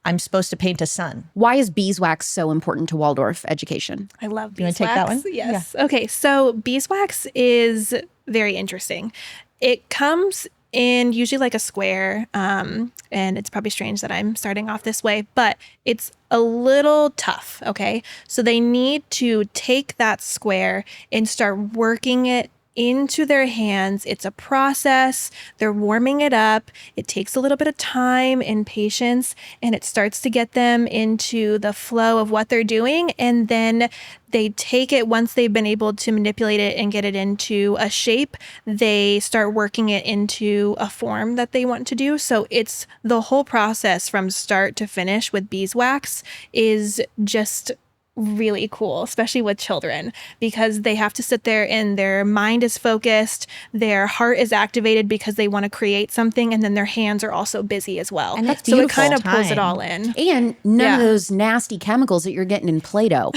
I'm supposed to paint a sun. Why is beeswax so important to Waldorf education? I love You wanna beeswax. take that one? Yes. Okay. So beeswax is very interesting. It comes in usually like a square, and it's probably strange that I'm starting off this way, but it's a little tough. Okay. So they need to take that square and start working it into their hands. It's a process. They're warming it up. It takes a little bit of time and patience, and it starts to get them into the flow of what they're doing. And then they take it, once they've been able to manipulate it and get it into a shape, they start working it into a form that they want to do. So it's the whole process from start to finish with beeswax is just really cool, especially with children, because they have to sit there and their mind is focused, their heart is activated because they want to create something, and then their hands are also busy as well. And that's so it beautiful kind of pulls it time. all in. And none of Yeah. those nasty chemicals that you're getting in Play-Doh.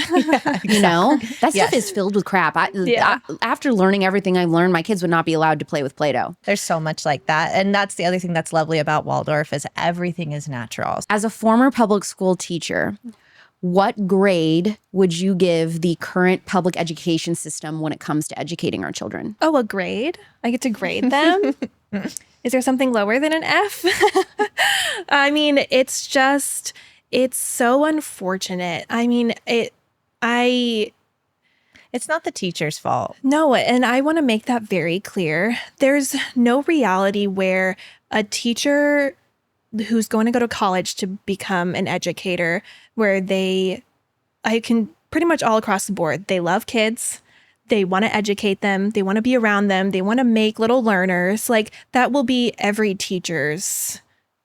You know, that stuff Yes. is filled with crap. Yeah. After learning everything I learned, my kids would not be allowed to play with Play-Doh. There's so much like that. And that's the other thing that's lovely about Waldorf is everything is natural. As a former public school teacher, what grade would you give the current public education system when it comes to educating our children? Oh, a grade? I get to grade them? Is there something lower than an F? I mean, it's so unfortunate. I mean, It's not the teacher's fault. No, and I want to make that very clear. There's no reality where a teacher who's going to go to college to become an educator, where I can pretty much all across the board, they love kids, they want to educate them, they want to be around them, they want to make little learners. Like that will be every teacher's.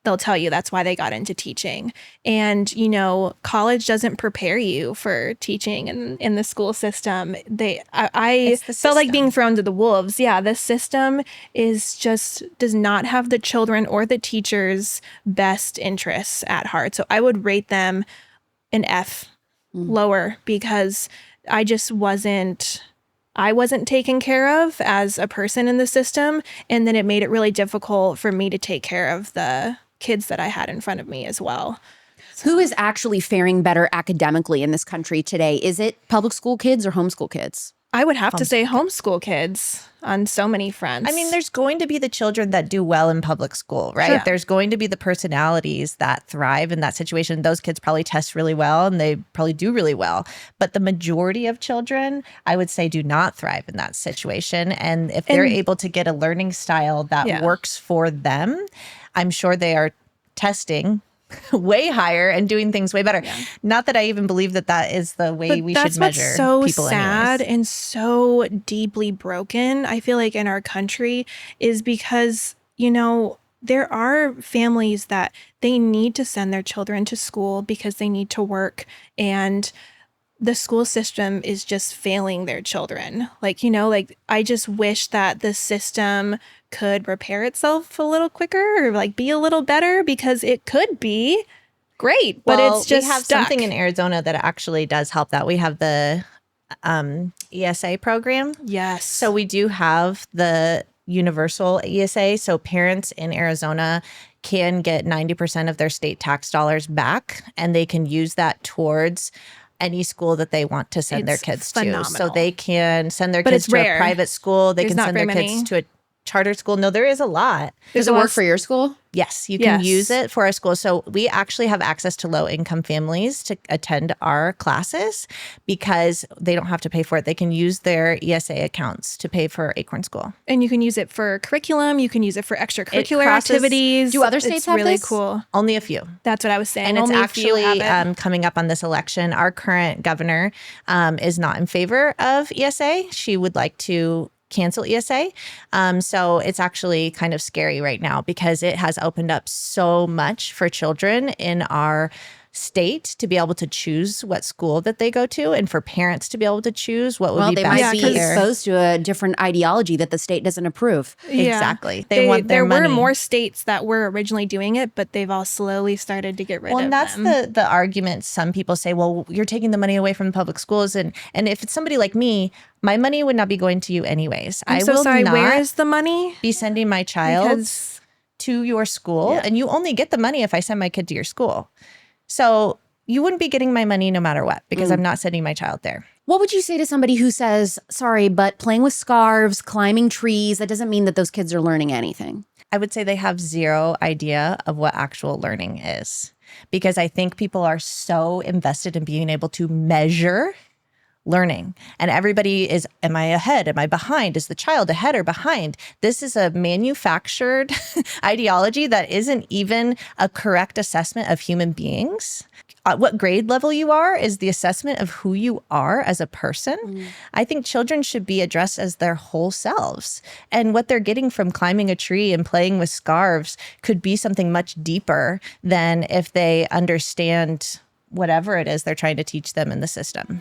They'll tell you that's why they got into teaching. And, you know, college doesn't prepare you for teaching in the school system. I It's the felt like system. being thrown to the wolves. Yeah, the system does not have the children or the teachers' best interests at heart. So I would rate them an F lower, because I wasn't taken care of as a person in the system. And then it made it really difficult for me to take care of the kids that I had in front of me as well. Who is actually faring better academically in this country today? Is it public school kids or homeschool kids? I would have to say homeschool kids on so many fronts. I mean, there's going to be the children that do well in public school, right? Sure. There's going to be the personalities that thrive in that situation. Those kids probably test really well and they probably do really well. But the majority of children, I would say, do not thrive in that situation. And if they're able to get a learning style that works for them, I'm sure they are testing way higher and doing things way better. Yeah. Not that I even believe that is the way we should measure that's so people sad anyways. and so deeply broken, I feel like, in our country, is because, you know, there are families that they need to send their children to school because they need to work, and the school system is just failing their children. Like, you know, like I just wish that the system could repair itself a little quicker, or like be a little better, because it could be great, but Well, it's just we have stuck. something in Arizona that actually does help that. We have the ESA program. Yes. So we do have the universal ESA. So parents in Arizona can get 90% of their state tax dollars back, and they can use that towards any school that they want to send their It's kids to. phenomenal. So they can send their But kids it's to rare. a private school. They There's can not send their very kids many. to a charter school. No, there is a lot. Does it work for your school? Yes, you can Yes. use it for our school. So we actually have access to low-income families to attend our classes because they don't have to pay for it. They can use their ESA accounts to pay for Acorn School. And you can use it for curriculum. You can use it for extracurricular crosses- activities. Do other states it's have really this? cool. Only a few. That's what I was saying. And it's Only a few actually have it. coming up on this election. Our current governor is not in favor of ESA. She would like to cancel ESA. So it's actually kind of scary right now because it has opened up so much for children in our state to be able to choose what school that they go to, and for parents to be able to choose what would Well, be they best might be for their- exposed to a different ideology that the state doesn't approve. Exactly. They want their there money. were more states that were originally doing it, but they've all slowly started to get rid Well, of and that's them. the argument. Some people say, well, you're taking the money away from the public schools. And if it's somebody like me, my money would not be going to you anyways. I'm I so will sorry, not where is the money? be sending my child Because- to your school. Yeah. And you only get the money if I send my kid to your school. So you wouldn't be getting my money no matter what, because I'm not sending my child there. What would you say to somebody who says, sorry, but playing with scarves, climbing trees, that doesn't mean that those kids are learning anything? I would say they have zero idea of what actual learning is, because I think people are so invested in being able to measure learning. And everybody is, am I ahead? Am I behind? Is the child ahead or behind? This is a manufactured ideology that isn't even a correct assessment of human beings. What grade level you are is the assessment of who you are as a person. I think children should be addressed as their whole selves. And what they're getting from climbing a tree and playing with scarves could be something much deeper than if they understand whatever it is they're trying to teach them in the system.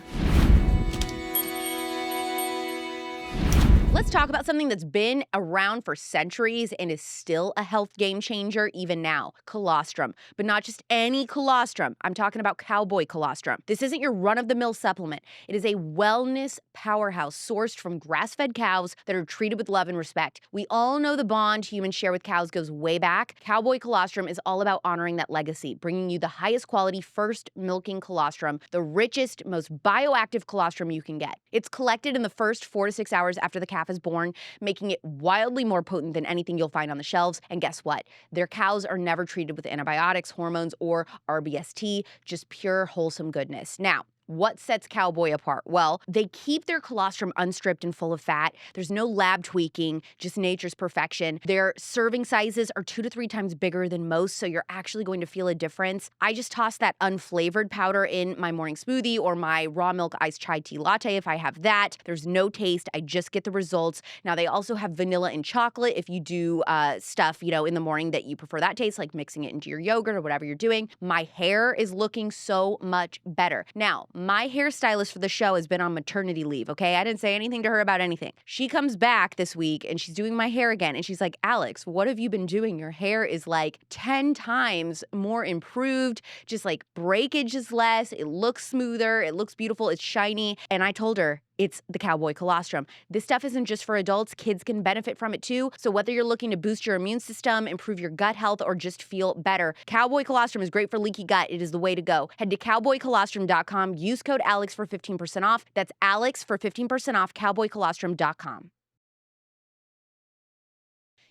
Let's talk about something that's been around for centuries and is still a health game changer even now, colostrum. But not just any colostrum. I'm talking about cowboy colostrum. This isn't your run-of-the-mill supplement. It is a wellness powerhouse sourced from grass-fed cows that are treated with love and respect. We all know the bond humans share with cows goes way back. Cowboy colostrum is all about honoring that legacy, bringing you the highest quality first milking colostrum, the richest, most bioactive colostrum you can get. It's collected in the first 4 to 6 hours after the calf is born, making it wildly more potent than anything you'll find on the shelves. And guess what? Their cows are never treated with antibiotics, hormones, or RBST, just pure wholesome goodness. Now, what sets Cowboy apart? Well, they keep their colostrum unstripped and full of fat. There's no lab tweaking, just nature's perfection. Their serving sizes are 2 to 3 times bigger than most, so you're actually going to feel a difference. I just toss that unflavored powder in my morning smoothie or my raw milk iced chai tea latte if I have that. There's no taste. I just get the results. Now, they also have vanilla and chocolate if you do stuff, in the morning that you prefer that taste, like mixing it into your yogurt or whatever you're doing. My hair is looking so much better. Now, my hairstylist for the show has been on maternity leave, okay? I didn't say anything to her about anything. She comes back this week and she's doing my hair again. And she's like, Alex, what have you been doing? Your hair is like 10 times more improved. Just like breakage is less. It looks smoother. It looks beautiful. It's shiny. And I told her, it's the Cowboy colostrum. This stuff isn't just for adults. Kids can benefit from it too. So whether you're looking to boost your immune system, improve your gut health, or just feel better, Cowboy colostrum is great for leaky gut. It is the way to go. Head to cowboycolostrum.com. Use code ALEX for 15% off. That's ALEX for 15% off, cowboycolostrum.com.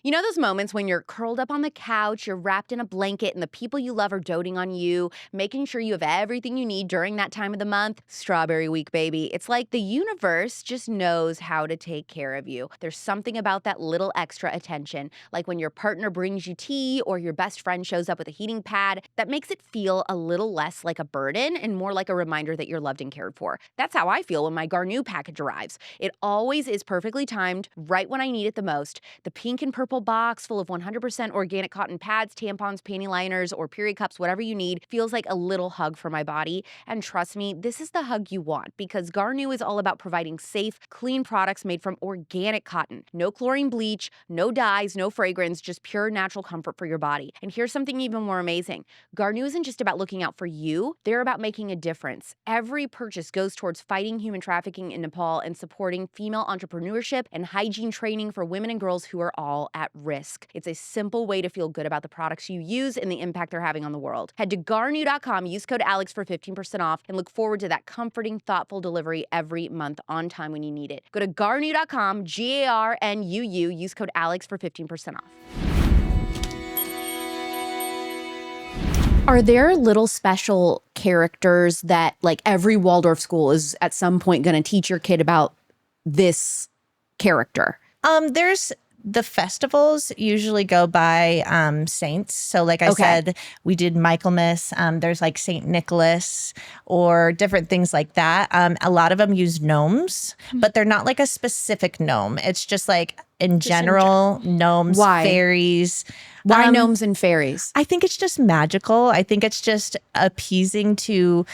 You know those moments when you're curled up on the couch, you're wrapped in a blanket, and the people you love are doting on you, making sure you have everything you need during that time of the month? Strawberry week, baby. It's like the universe just knows how to take care of you. There's something about that little extra attention, like when your partner brings you tea or your best friend shows up with a heating pad, that makes it feel a little less like a burden and more like a reminder that you're loved and cared for. That's how I feel when my Garnu package arrives. It always is perfectly timed, right when I need it the most. The pink and purple box full of 100% organic cotton pads, tampons, panty liners, or period cups, whatever you need, feels like a little hug for my body. And trust me, this is the hug you want, because Garnu is all about providing safe, clean products made from organic cotton. No chlorine bleach, no dyes, no fragrance, just pure natural comfort for your body. And here's something even more amazing. Garnu isn't just about looking out for you, they're about making a difference. Every purchase goes towards fighting human trafficking in Nepal and supporting female entrepreneurship and hygiene training for women and girls who are all at risk. It's a simple way to feel good about the products you use and the impact they're having on the world. Head to garnu.com, use code ALEX for 15% off, and look forward to that comforting, thoughtful delivery every month on time when you need it. Go to garnu.com, GARNUU, use code ALEX for 15% off. Are there little special characters that, like, every Waldorf school is at The festivals usually go by saints. So like I said, we did Michaelmas. There's like Saint Nicholas or different things like that. A lot of them use gnomes, but they're not like a specific gnome. It's just like in general, gnomes, fairies. Why gnomes and fairies? I think it's just magical. I think it's just appeasing to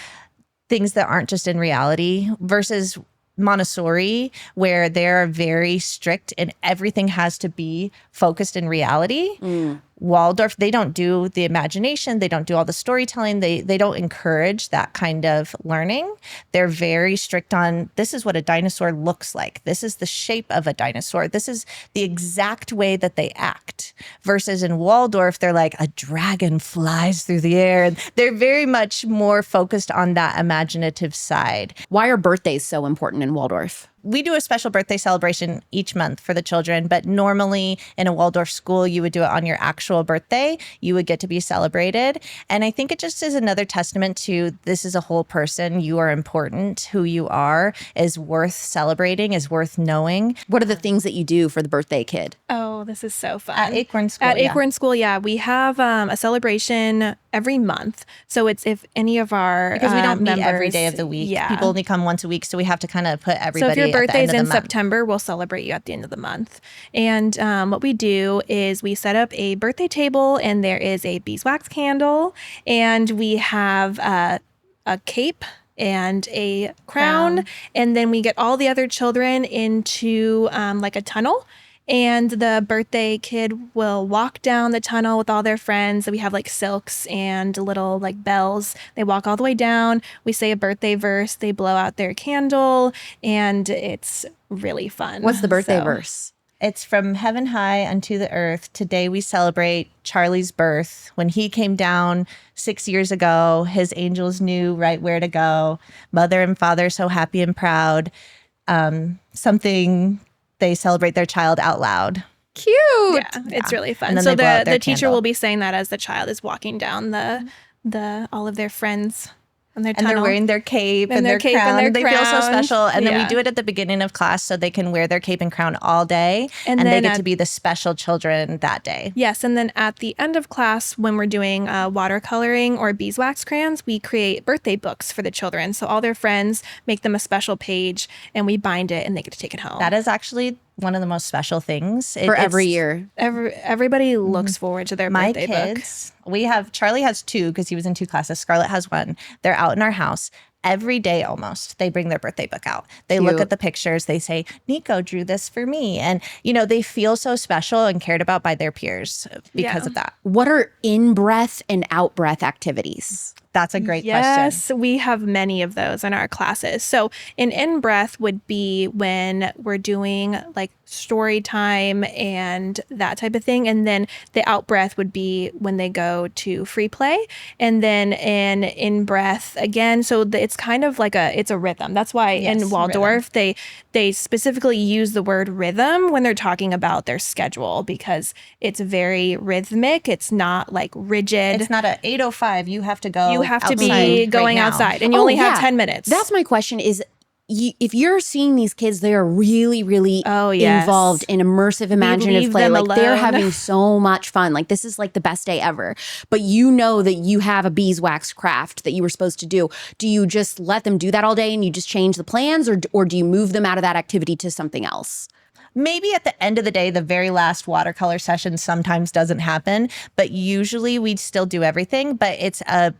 things that aren't just in reality versus Montessori, where they're very strict and everything has to be focused in reality. Waldorf, they don't do the imagination. They don't do all the storytelling. They don't encourage that kind of learning. They're very strict on, this is what a dinosaur looks like. This is the shape of a dinosaur. This is the exact way that they act. Versus in Waldorf, they're like, a dragon flies through the air. They're very much more focused on that imaginative side. Why are birthdays so important in Waldorf? We do a special birthday celebration each month for the children, but normally in a Waldorf school, you would do it on your actual birthday. You would get to be celebrated. And I think it just is another testament to this is a whole person. You are important. Who you are is worth celebrating, is worth knowing. What are the things that you do for the birthday kid? Oh, this is so fun. At Acorn School. At Acorn School, we have a celebration every month. So it's if any of our because we don't meet members, every day of the week. People only come once a week, so we have to kind of put everybody. So if your birthday's in month. September, we'll celebrate you at the end of the month. And what we do is we set up a birthday table, and there is a beeswax candle, and we have a cape and a crown, and then we get all the other children into like a tunnel. And the birthday kid will walk down the tunnel with all their friends. We have like silks and little like bells. They walk all the way down. We say a birthday verse. They blow out their candle, and it's really fun. What's the birthday verse? It's from heaven high unto the earth. Today we celebrate Charlie's birth. When he came down 6 years ago, his angels knew right where to go. Mother and father so happy and proud. Something... They celebrate their child out loud. Cute. Yeah, it's really fun. And then So they blow out the their teacher candle. will be saying that as the child is walking down the all of their friends and their tunnel. And they're wearing their cape and their cape crown. and their They feel so crown. special. And then we Yeah. do it at the beginning of class so they can wear their cape and crown all day. And they then get to be the special children that day. Yes, and then at the end of class, when we're doing watercoloring or beeswax crayons, we create birthday books for the children. So all their friends make them a special page, and we bind it, and they get to take it home. That is actually one of the most special things. For every year. Everybody looks forward to their My birthday book. kids, Charlie has 2 because he was in 2 classes. Scarlett has 1. They're out in our house. Every day almost, they bring their birthday book out. They look at the pictures. They say, Nico drew this for me. And, they feel so special and cared about by their peers because of that. What are in-breath and out-breath activities? That's a great question. Yes, we have many of those in our classes. So an in-breath would be when we're doing like story time and that type of thing. And then the out-breath would be when they go to free play. And then an in-breath again. So it's kind of like it's a rhythm. That's why in Waldorf, they specifically use the word rhythm when they're talking about their schedule because it's very rhythmic. It's not like rigid. It's not a 8:05. You have to go. You have to outside be right going now. outside, and you only have 10 minutes. That's my question is, if you're seeing these kids, they are really, really involved in immersive, imaginative play. Like they're having so much fun. Like this is like the best day ever. But you know that you have a beeswax craft that you were supposed to do. Do you just let them do that all day and you just change the plans, or do you move them out of that activity to something else? Maybe at the end of the day, the very last watercolor session sometimes doesn't happen, but usually we'd still do everything, but it's a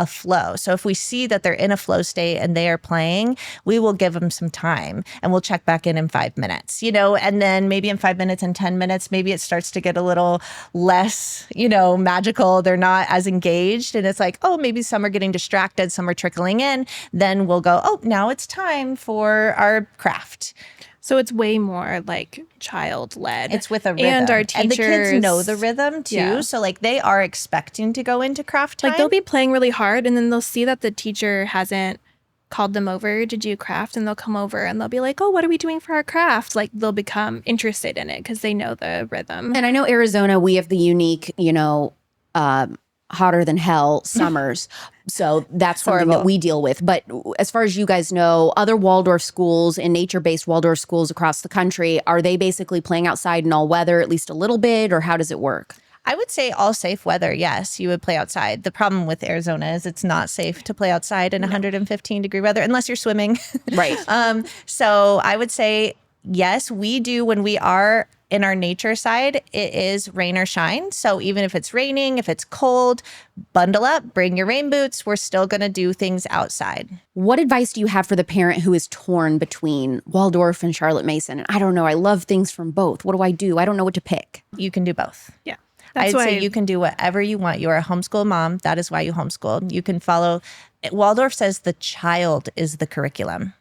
flow. So if we see that they're in a flow state and they are playing, we will give them some time and we'll check back in 5 minutes, and then maybe in 5 minutes and 10 minutes, maybe it starts to get a little less, magical. They're not as engaged. And it's like, oh, maybe some are getting distracted, some are trickling in. Then we'll go, oh, now it's time for our craft. So it's way more like child-led. It's with a rhythm. And our teachers. And the kids know the rhythm too. Yeah. So like they are expecting to go into craft time. Like they'll be playing really hard and then they'll see that the teacher hasn't called them over to do craft, and they'll come over and they'll be like, oh, what are we doing for our craft? Like they'll become interested in it because they know the rhythm. And I know Arizona, we have the unique, hotter than hell summers. So that's something that Horrible. we deal with. But as far as you guys know, other Waldorf schools and nature-based Waldorf schools across the country, are they basically playing outside in all weather at least a little bit, or how does it work? I would say all safe weather, yes, you would play outside. The problem with Arizona is it's not safe to play outside in 115-degree weather unless you're swimming. Right. So I would say, yes, we do when we are in our nature side, it is rain or shine. So even if it's raining, if it's cold, bundle up, bring your rain boots. We're still going to do things outside. What advice do you have for the parent who is torn between Waldorf and Charlotte Mason? I don't know. I love things from both. What do? I don't know what to pick. You can do both. Yeah. I'd say you can do whatever you want. You're a homeschool mom. That is why you homeschool. You can follow. Waldorf says the child is the curriculum.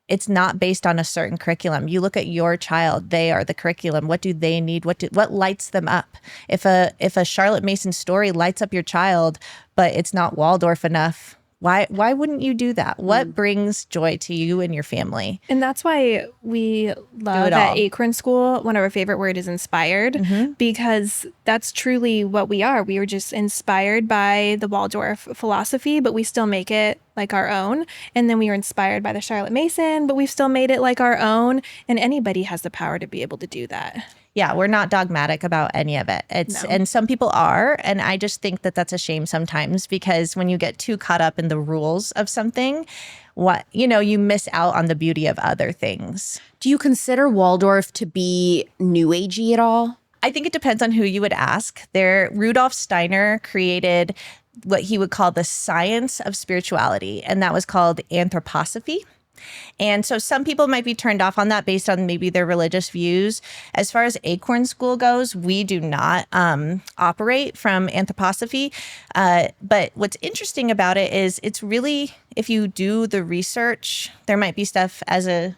It's not based on a certain curriculum. You look at your child, they are the curriculum. What do they need? What lights them up? If a Charlotte Mason story lights up your child, but it's not Waldorf enough, why wouldn't you do that? What brings joy to you and your family? And that's why we love at Acorn School, one of our favorite words is inspired, because that's truly what we are. We were just inspired by the Waldorf philosophy, but we still make it like our own. And then we were inspired by the Charlotte Mason, but we've still made it like our own. And anybody has the power to be able to do that. Yeah, we're not dogmatic about any of it. And some people are, and I just think that that's a shame sometimes, because when you get too caught up in the rules of something, you miss out on the beauty of other things. Do you consider Waldorf to be new agey at all? I think it depends on who you would ask. Rudolf Steiner created what he would call the science of spirituality, and that was called anthroposophy. And so some people might be turned off on that based on maybe their religious views. As far as Acorn School goes, we do not operate from anthroposophy. But what's interesting about it is it's really, if you do the research, there might be stuff as a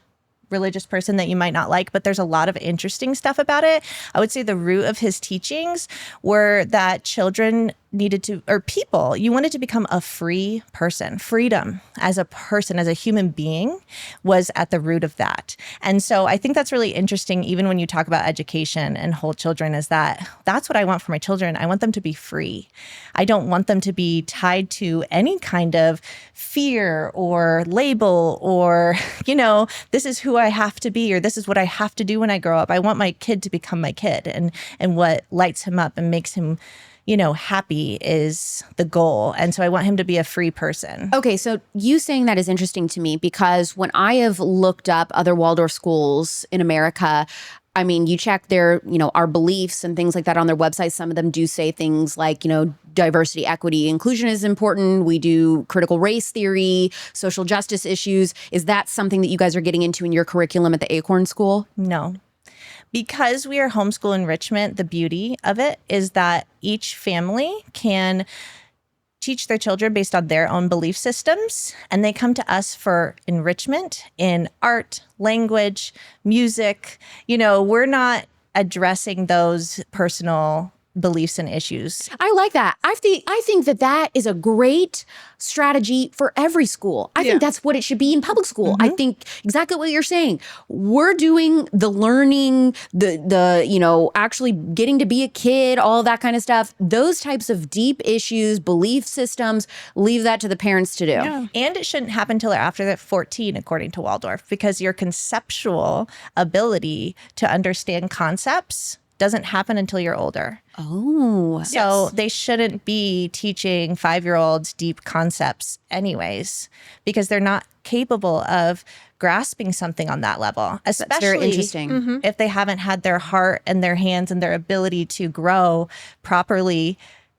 religious person that you might not like, but there's a lot of interesting stuff about it. I would say the root of his teachings were that children you wanted to become a free person. Freedom as a person, as a human being, was at the root of that. And so I think that's really interesting, even when you talk about education and hold children, is that's what I want for my children. I want them to be free. I don't want them to be tied to any kind of fear or label or, this is who I have to be, or this is what I have to do when I grow up. I want my kid to become my kid, and what lights him up and makes him happy is the goal. And so I want him to be a free person. Okay, so you saying that is interesting to me, because when I have looked up other Waldorf schools in America, I mean, you check their, our beliefs and things like that on their website. Some of them do say things like, diversity, equity, inclusion is important. We do critical race theory, social justice issues. Is that something that you guys are getting into in your curriculum at the Acorn School? No. Because we are homeschool enrichment, the beauty of it is that each family can teach their children based on their own belief systems, and they come to us for enrichment in art, language, music. We're not addressing those personal beliefs and issues. I like that. I think that is a great strategy for every school. I think that's what it should be in public school. I think exactly what you're saying. We're doing the learning, the actually getting to be a kid, all that kind of stuff. Those types of deep issues, belief systems, leave that to the parents to do. Yeah. And it shouldn't happen until after they're 14, according to Waldorf, because your conceptual ability to understand concepts doesn't happen until you're older. Oh. So they shouldn't be teaching 5-year-olds deep concepts anyways, because they're not capable of grasping something on that level, especially That's very interesting. if they haven't had their heart and their hands and their ability to grow properly,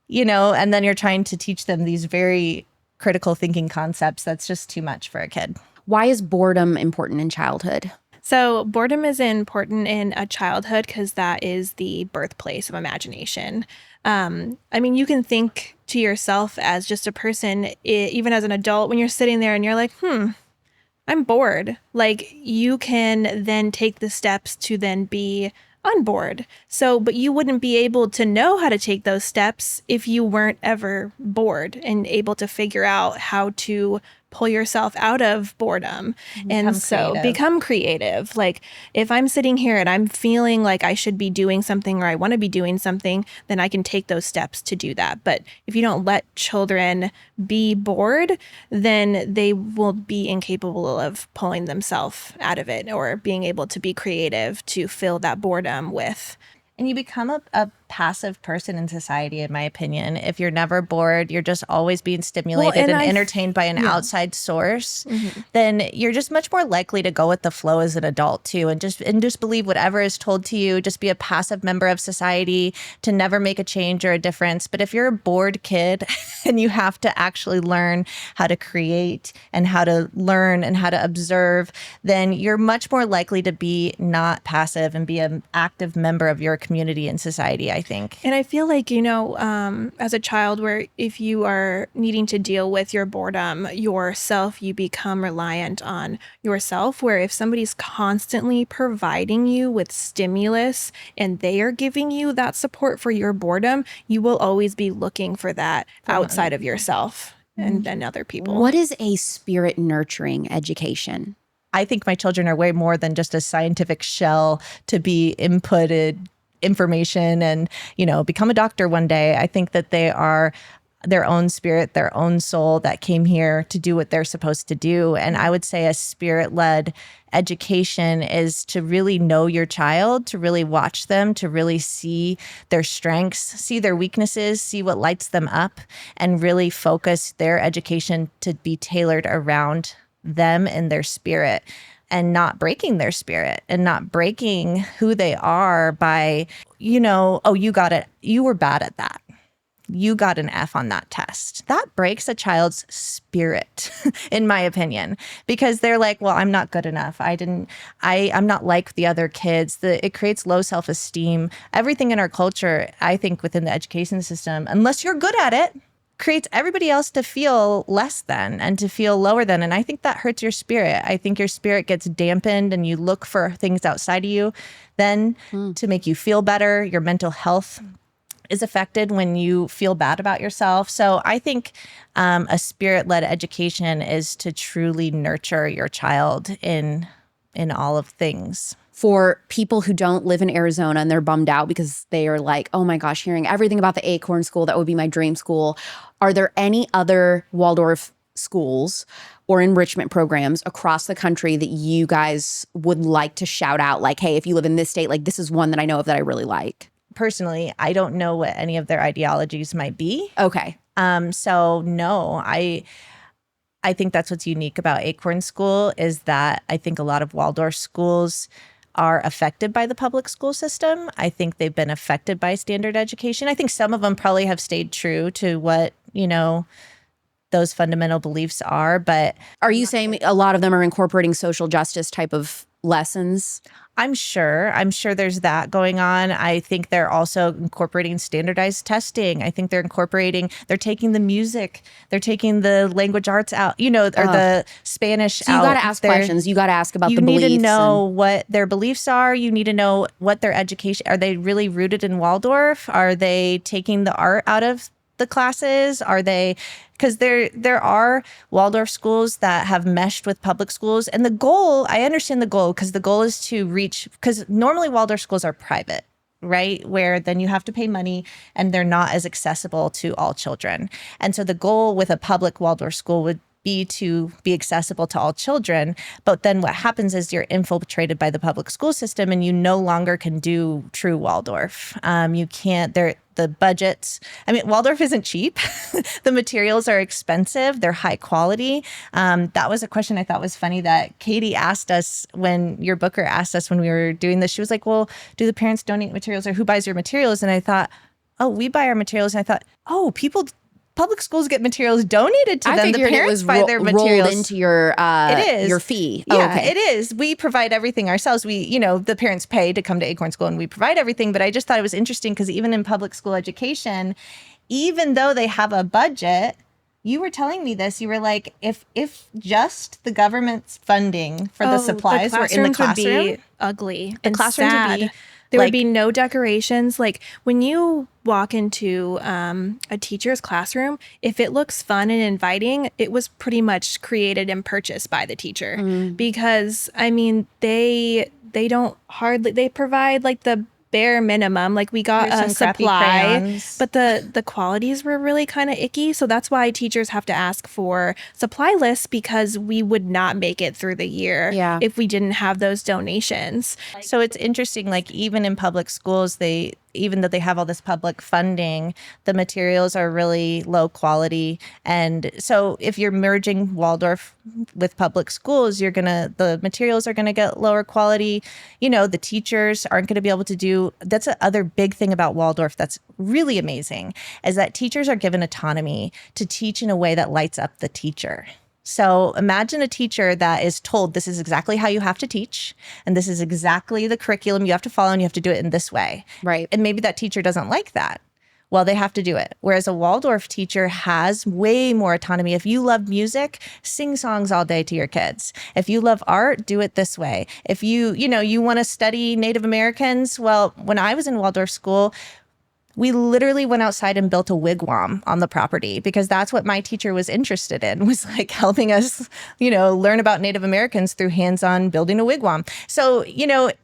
and then you're trying to teach them these very critical thinking concepts. That's just too much for a kid. Why is boredom important in childhood? So boredom is important in a childhood because that is the birthplace of imagination. You can think to yourself as just a person, even as an adult, when you're sitting there and you're like, I'm bored. Like, you can then take the steps to then be unbored. But you wouldn't be able to know how to take those steps if you weren't ever bored and able to figure out how to pull yourself out of boredom and so creative. become creative. Like if I'm sitting here and I'm feeling like I should be doing something or I want to be doing something, then I can take those steps to do that. But if you don't let children be bored, then they will be incapable of pulling themselves out of it or being able to be creative to fill that boredom with. And you become a passive person in society, in my opinion. If you're never bored, you're just always being stimulated and entertained by an outside source, then you're just much more likely to go with the flow as an adult too, and just believe whatever is told to you, just be a passive member of society, to never make a change or a difference. But if you're a bored kid and you have to actually learn how to create and how to learn and how to observe, then you're much more likely to be not passive and be an active member of your community and society, I think. And I feel like, as a child, where if you are needing to deal with your boredom yourself, you become reliant on yourself, where if somebody's constantly providing you with stimulus and they are giving you that support for your boredom, you will always be looking for that outside of yourself and other people. What is a spirit nurturing education? I think my children are way more than just a scientific shell to be inputted information and, become a doctor one day. I think that they are their own spirit, their own soul that came here to do what they're supposed to do. And I would say a spirit-led education is to really know your child, to really watch them, to really see their strengths, see their weaknesses, see what lights them up, and really focus their education to be tailored around them and their spirit, and not breaking their spirit and not breaking who they are by, oh, you got it. You were bad at that. You got an F on that test. That breaks a child's spirit, in my opinion, because they're like, well, I'm not good enough. I'm not like the other kids. It creates low self-esteem. Everything in our culture, I think within the education system, unless you're good at it, creates everybody else to feel less than and to feel lower than. And I think that hurts your spirit. I think your spirit gets dampened and you look for things outside of you then to make you feel better. Your mental health is affected when you feel bad about yourself. So I think a spirit-led education is to truly nurture your child in all of things. For people who don't live in Arizona and they're bummed out because they are like, oh my gosh, hearing everything about the Acorn School, that would be my dream school. Are there any other Waldorf schools or enrichment programs across the country that you guys would like to shout out? Like, hey, if you live in this state, like this is one that I know of that I really like. Personally, I don't know what any of their ideologies might be. Okay. So no, I think that's what's unique about Acorn School is that I think a lot of Waldorf schools are affected by the public school system. I think they've been affected by standard education. I think some of them probably have stayed true to what, those fundamental beliefs are. But are you saying a lot of them are incorporating social justice type of lessons? I'm sure there's that going on. I think they're also incorporating standardized testing. I think they're taking the music, they're taking the language arts out, or the Spanish so out. You got to ask questions. You got to ask about the beliefs. You need to know what their beliefs are. You need to know what their education, are they really rooted in Waldorf? Are they taking the art out of the classes? Are they, because there are Waldorf schools that have meshed with public schools, and the goal, I understand the goal, because the goal is to reach, because normally Waldorf schools are private, right? Where then you have to pay money and they're not as accessible to all children. And so the goal with a public Waldorf school would be to be accessible to all children. But then what happens is you're infiltrated by the public school system and you no longer can do true Waldorf. You can't, the budgets, Waldorf isn't cheap. The materials are expensive. They're high quality. That was a question I thought was funny that Katie asked us when your booker asked us when we were doing this. She was like, well, do the parents donate materials or who buys your materials? And I thought, oh, we buy our materials. And I thought, oh, public schools get materials donated to them. The parents buy their materials. Rolled into your your fee. Yeah, okay. It is. We provide everything ourselves. We, the parents pay to come to Acorn School and we provide everything. But I just thought it was interesting because even in public school education, even though they have a budget, you were telling me this. You were like, if just the government's funding for the supplies were in the classroom, would be ugly. The classrooms sad. would be There would be no decorations. Like when you walk into a teacher's classroom, if it looks fun and inviting, it was pretty much created and purchased by the teacher. Because I mean, they provide like the bare minimum. Like we got a supply, but the qualities were really kind of icky. So that's why teachers have to ask for supply lists, because we would not make it through the year if we didn't have those donations. So it's interesting, like even in public schools, even though they have all this public funding, the materials are really low quality. And so if you're merging Waldorf with public schools, the materials are gonna get lower quality. You know, the teachers aren't gonna be able to do, that's the other big thing about Waldorf that's really amazing, is that teachers are given autonomy to teach in a way that lights up the teacher. So imagine a teacher that is told this is exactly how you have to teach, and this is exactly the curriculum you have to follow, and you have to do it in this way. Right. And maybe that teacher doesn't like that. Well, they have to do it. Whereas a Waldorf teacher has way more autonomy. If you love music, sing songs all day to your kids. If you love art, do it this way. If you want to study Native Americans, well, when I was in Waldorf school, we literally went outside and built a wigwam on the property, because that's what my teacher was interested in, was like helping us, learn about Native Americans through hands-on building a wigwam. So,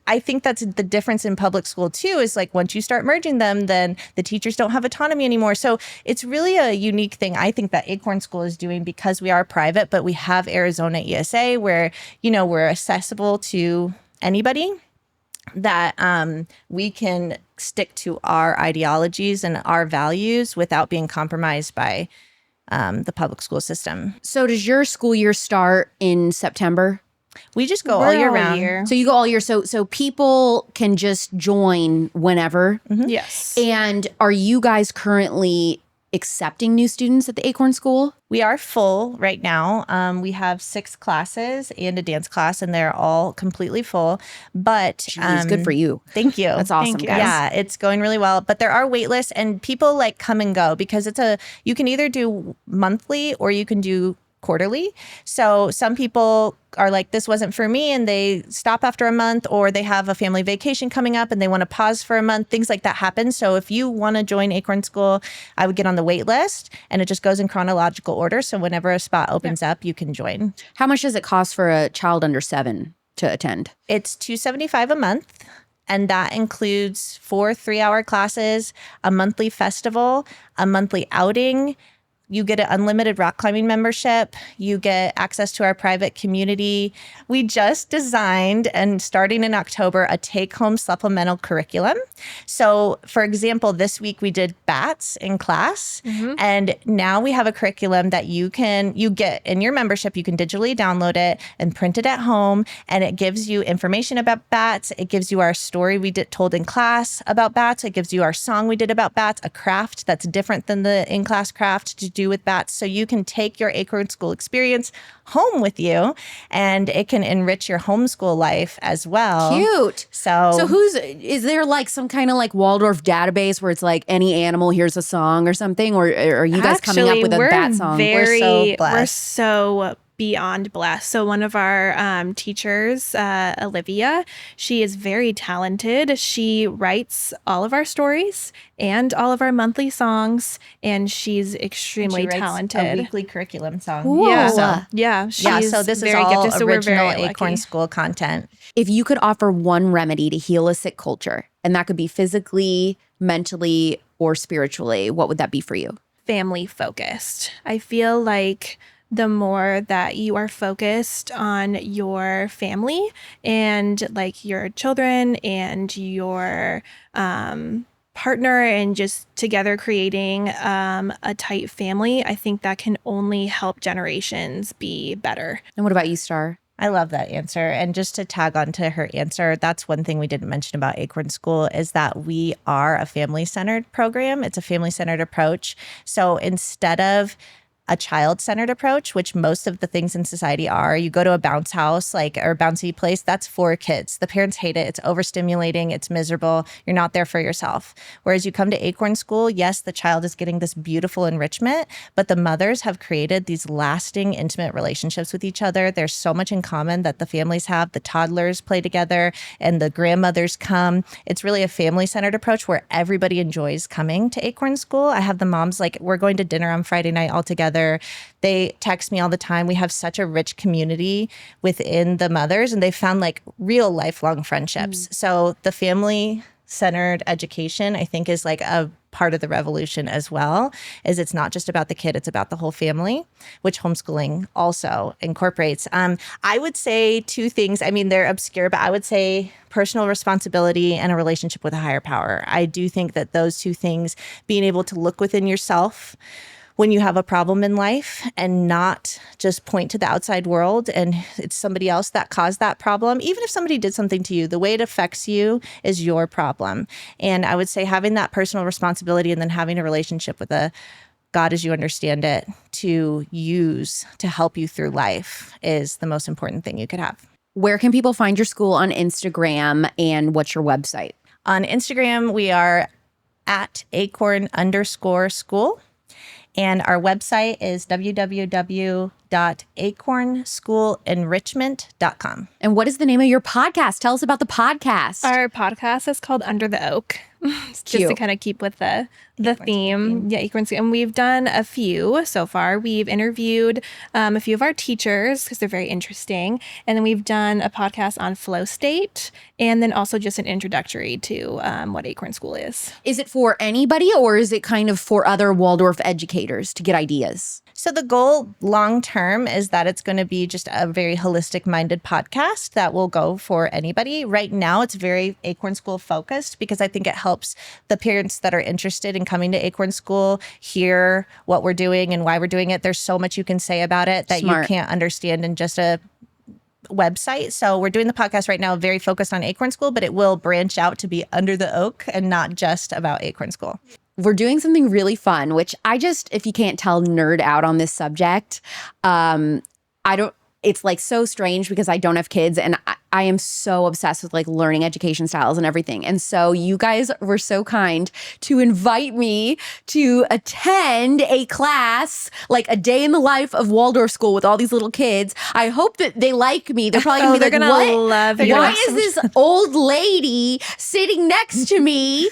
I think that's the difference in public school too, is like once you start merging them, then the teachers don't have autonomy anymore. So it's really a unique thing, I think, that Acorn School is doing, because we are private, but we have Arizona ESA where, we're accessible to anybody, that we can stick to our ideologies and our values without being compromised by the public school system. So does your school year start in September? We just go all year round. So you go all year. So people can just join whenever. Mm-hmm. Yes. And are you guys currently accepting new students at the Acorn School? We are full right now. We have 6 classes and a dance class, and they're all completely full. But Jeez, good for you. Thank you. That's awesome, guys. Yeah, it's going really well. But there are wait lists, and people like come and go, because you can either do monthly or you can do quarterly. So some people are like, this wasn't for me, and they stop after a month, or they have a family vacation coming up and they want to pause for a month. Things like that happen. So if you want to join Acorn School, I would get on the wait list, and it just goes in chronological order. So whenever a spot opens up, you can join. How much does it cost for a child under 7 to attend? It's $275 a month. And that includes 4 3-hour classes, a monthly festival, a monthly outing. You get an unlimited rock climbing membership. You get access to our private community. We just designed, and starting in October, a take-home supplemental curriculum. So, for example, this week we did bats in class. Mm-hmm. And now we have a curriculum that you get in your membership. You can digitally download it and print it at home. And it gives you information about bats. It gives you our story we told in class about bats. It gives you our song we did about bats, a craft that's different than the in-class craft to do with bats. So you can take your Acorn School experience home with you, and it can enrich your homeschool life as well. Cute. So is there like some kind of like Waldorf database where it's like any animal, here's a song or something? Or are you guys coming up with a bat song? We're so blessed. We're so beyond blessed. So one of our teachers, Olivia, she is very talented. She writes all of our stories and all of our monthly songs, and she's extremely talented. A weekly curriculum song. Cool. Yeah. So this is all gifted, so original Acorn School content. If you could offer one remedy to heal a sick culture, and that could be physically, mentally, or spiritually, what would that be for you? Family focused. I feel like the more that you are focused on your family and like your children and your partner, and just together creating a tight family, I think that can only help generations be better. And what about you, Star? I love that answer. And just to tag on to her answer, that's one thing we didn't mention about Acorn School, is that we are a family-centered program. It's a family-centered approach. So instead of a child-centered approach, which most of the things in society are. You go to a bounce house, like, or a bouncy place, that's for kids. The parents hate it. It's overstimulating. It's miserable. You're not there for yourself. Whereas you come to Acorn School, yes, the child is getting this beautiful enrichment, but the mothers have created these lasting, intimate relationships with each other. There's so much in common that the families have. The toddlers play together and the grandmothers come. It's really a family-centered approach where everybody enjoys coming to Acorn School. I have the moms like, we're going to dinner on Friday night all together. They text me all the time. We have such a rich community within the mothers, and they found like real lifelong friendships. So the family-centered education, I think, is like a part of the revolution as well, is it's not just about the kid, it's about the whole family, which homeschooling also incorporates. I would say two things. I mean, they're obscure, but I would say personal responsibility and a relationship with a higher power. I do think that those two things, being able to look within yourself when you have a problem in life and not just point to the outside world and it's somebody else that caused that problem. Even if somebody did something to you, the way it affects you is your problem. And I would say having that personal responsibility and then having a relationship with a God as you understand it to use to help you through life is the most important thing you could have. Where can people find your school on Instagram, and what's your website? On Instagram, we are at acorn_school. And our website is www.acornschoolenrichment.com. And what is the name of your podcast? Tell us about the podcast. Our podcast is called Under the Oak. Just to kind of keep with the theme. Yeah, Acorn School. And we've done a few so far. We've interviewed a few of our teachers because they're very interesting. And then we've done a podcast on flow state, and then also just an introductory to what Acorn School is. Is it for anybody, or is it kind of for other Waldorf educators to get ideas? So the goal long term is that it's going to be just a very holistic minded podcast that will go for anybody. Right now, it's very Acorn School focused because I think it helps the parents that are interested in coming to Acorn School hear what we're doing and why we're doing it. There's so much you can say about it that you can't understand in just a website. So we're doing the podcast right now, very focused on Acorn School, but it will branch out to be Under the Oak and not just about Acorn School. We're doing something really fun, which I just, if you can't tell, nerd out on this subject. It's like so strange because I don't have kids, and I am so obsessed with like learning education styles and everything. And so you guys were so kind to invite me to attend a class, like a day in the life of Waldorf school with all these little kids. I hope that they like me. They're probably gonna be like, what? Love you. Why is this old lady sitting next to me?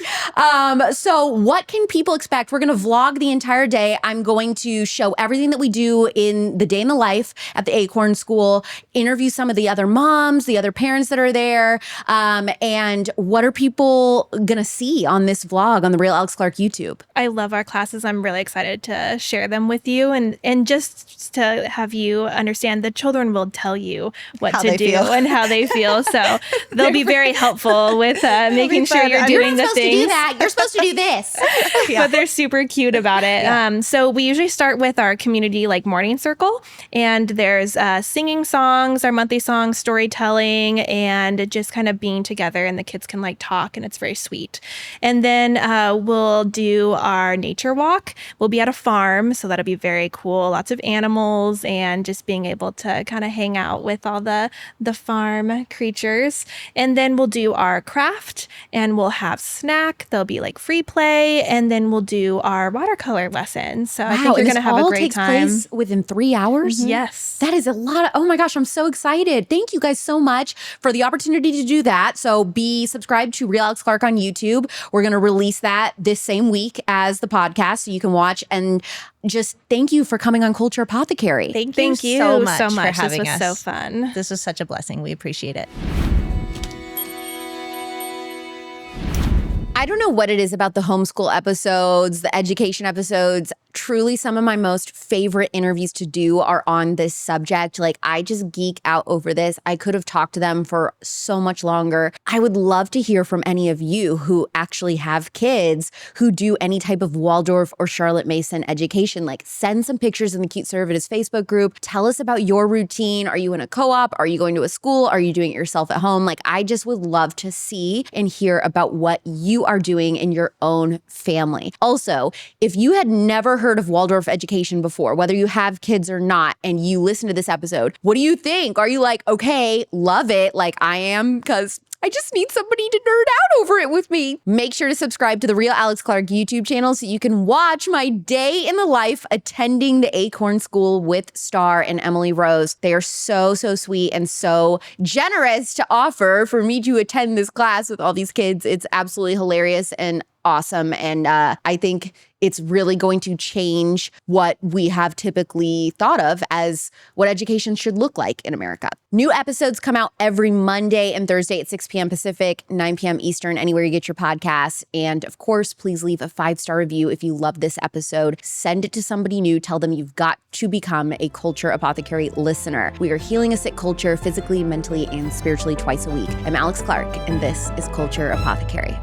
So what can people expect? We're going to vlog the entire day. I'm going to show everything that we do in the day in the life at the Acorn School, interview some of the other moms, the other parents that are there. And what are people going to see on this vlog on the Real Alex Clark YouTube? I love our classes. I'm really excited to share them with you and just to have you understand the children will tell you what to do and how they feel. So they'll be very helpful with making sure you're doing the things. You're not supposed to do that. You're supposed to do this. But they're super cute about it. Yeah. So we usually start with our community like morning circle, and there's singing songs, our monthly songs, storytelling, and just kind of being together, and the kids can like talk, and it's very sweet. And then we'll do our nature walk. We'll be at a farm, so that'll be very cool. Lots of animals and just being able to kind of hang out with all the farm creatures. And then we'll do our craft, and we'll have snack. There'll be like free play, and then we'll do our watercolor lesson. So I think you're going to have a great time. Place within 3 hours? Mm-hmm. Yes. That is a lot of, oh my gosh, I'm so excited. Thank you guys so much for the opportunity to do that. So be subscribed to Real Alex Clark on YouTube. We're going to release that this same week as the podcast, so you can watch. And just thank you for coming on Culture Apothecary. Thank you so much for having us. This was so fun. This was such a blessing. We appreciate it. I don't know what it is about the homeschool episodes, the education episodes. Truly, some of my most favorite interviews to do are on this subject. Like, I just geek out over this. I could have talked to them for so much longer. I would love to hear from any of you who actually have kids who do any type of Waldorf or Charlotte Mason education. Like, send some pictures in the Cute Conservatives Facebook group. Tell us about your routine. Are you in a co-op? Are you going to a school? Are you doing it yourself at home? Like, I just would love to see and hear about what you are doing in your own family. Also, if you had never heard of Waldorf education before, whether you have kids or not, and you listen to this episode, what do you think? Are you like, okay, love it, like I am, because I just need somebody to nerd out over it with me. Make sure to subscribe to the Real Alex Clark YouTube channel so you can watch my day in the life attending the Acorn School with Star and Emilirose. They are so, so sweet and so generous to offer for me to attend this class with all these kids. It's absolutely hilarious and awesome. And I think it's really going to change what we have typically thought of as what education should look like in America. New episodes come out every Monday and Thursday at 6 p.m. Pacific, 9 p.m. Eastern, anywhere you get your podcasts. And of course, please leave a 5-star review if you love this episode. Send it to somebody new. Tell them you've got to become a Culture Apothecary listener. We are healing a sick culture physically, mentally, and spiritually twice a week. I'm Alex Clark, and this is Culture Apothecary.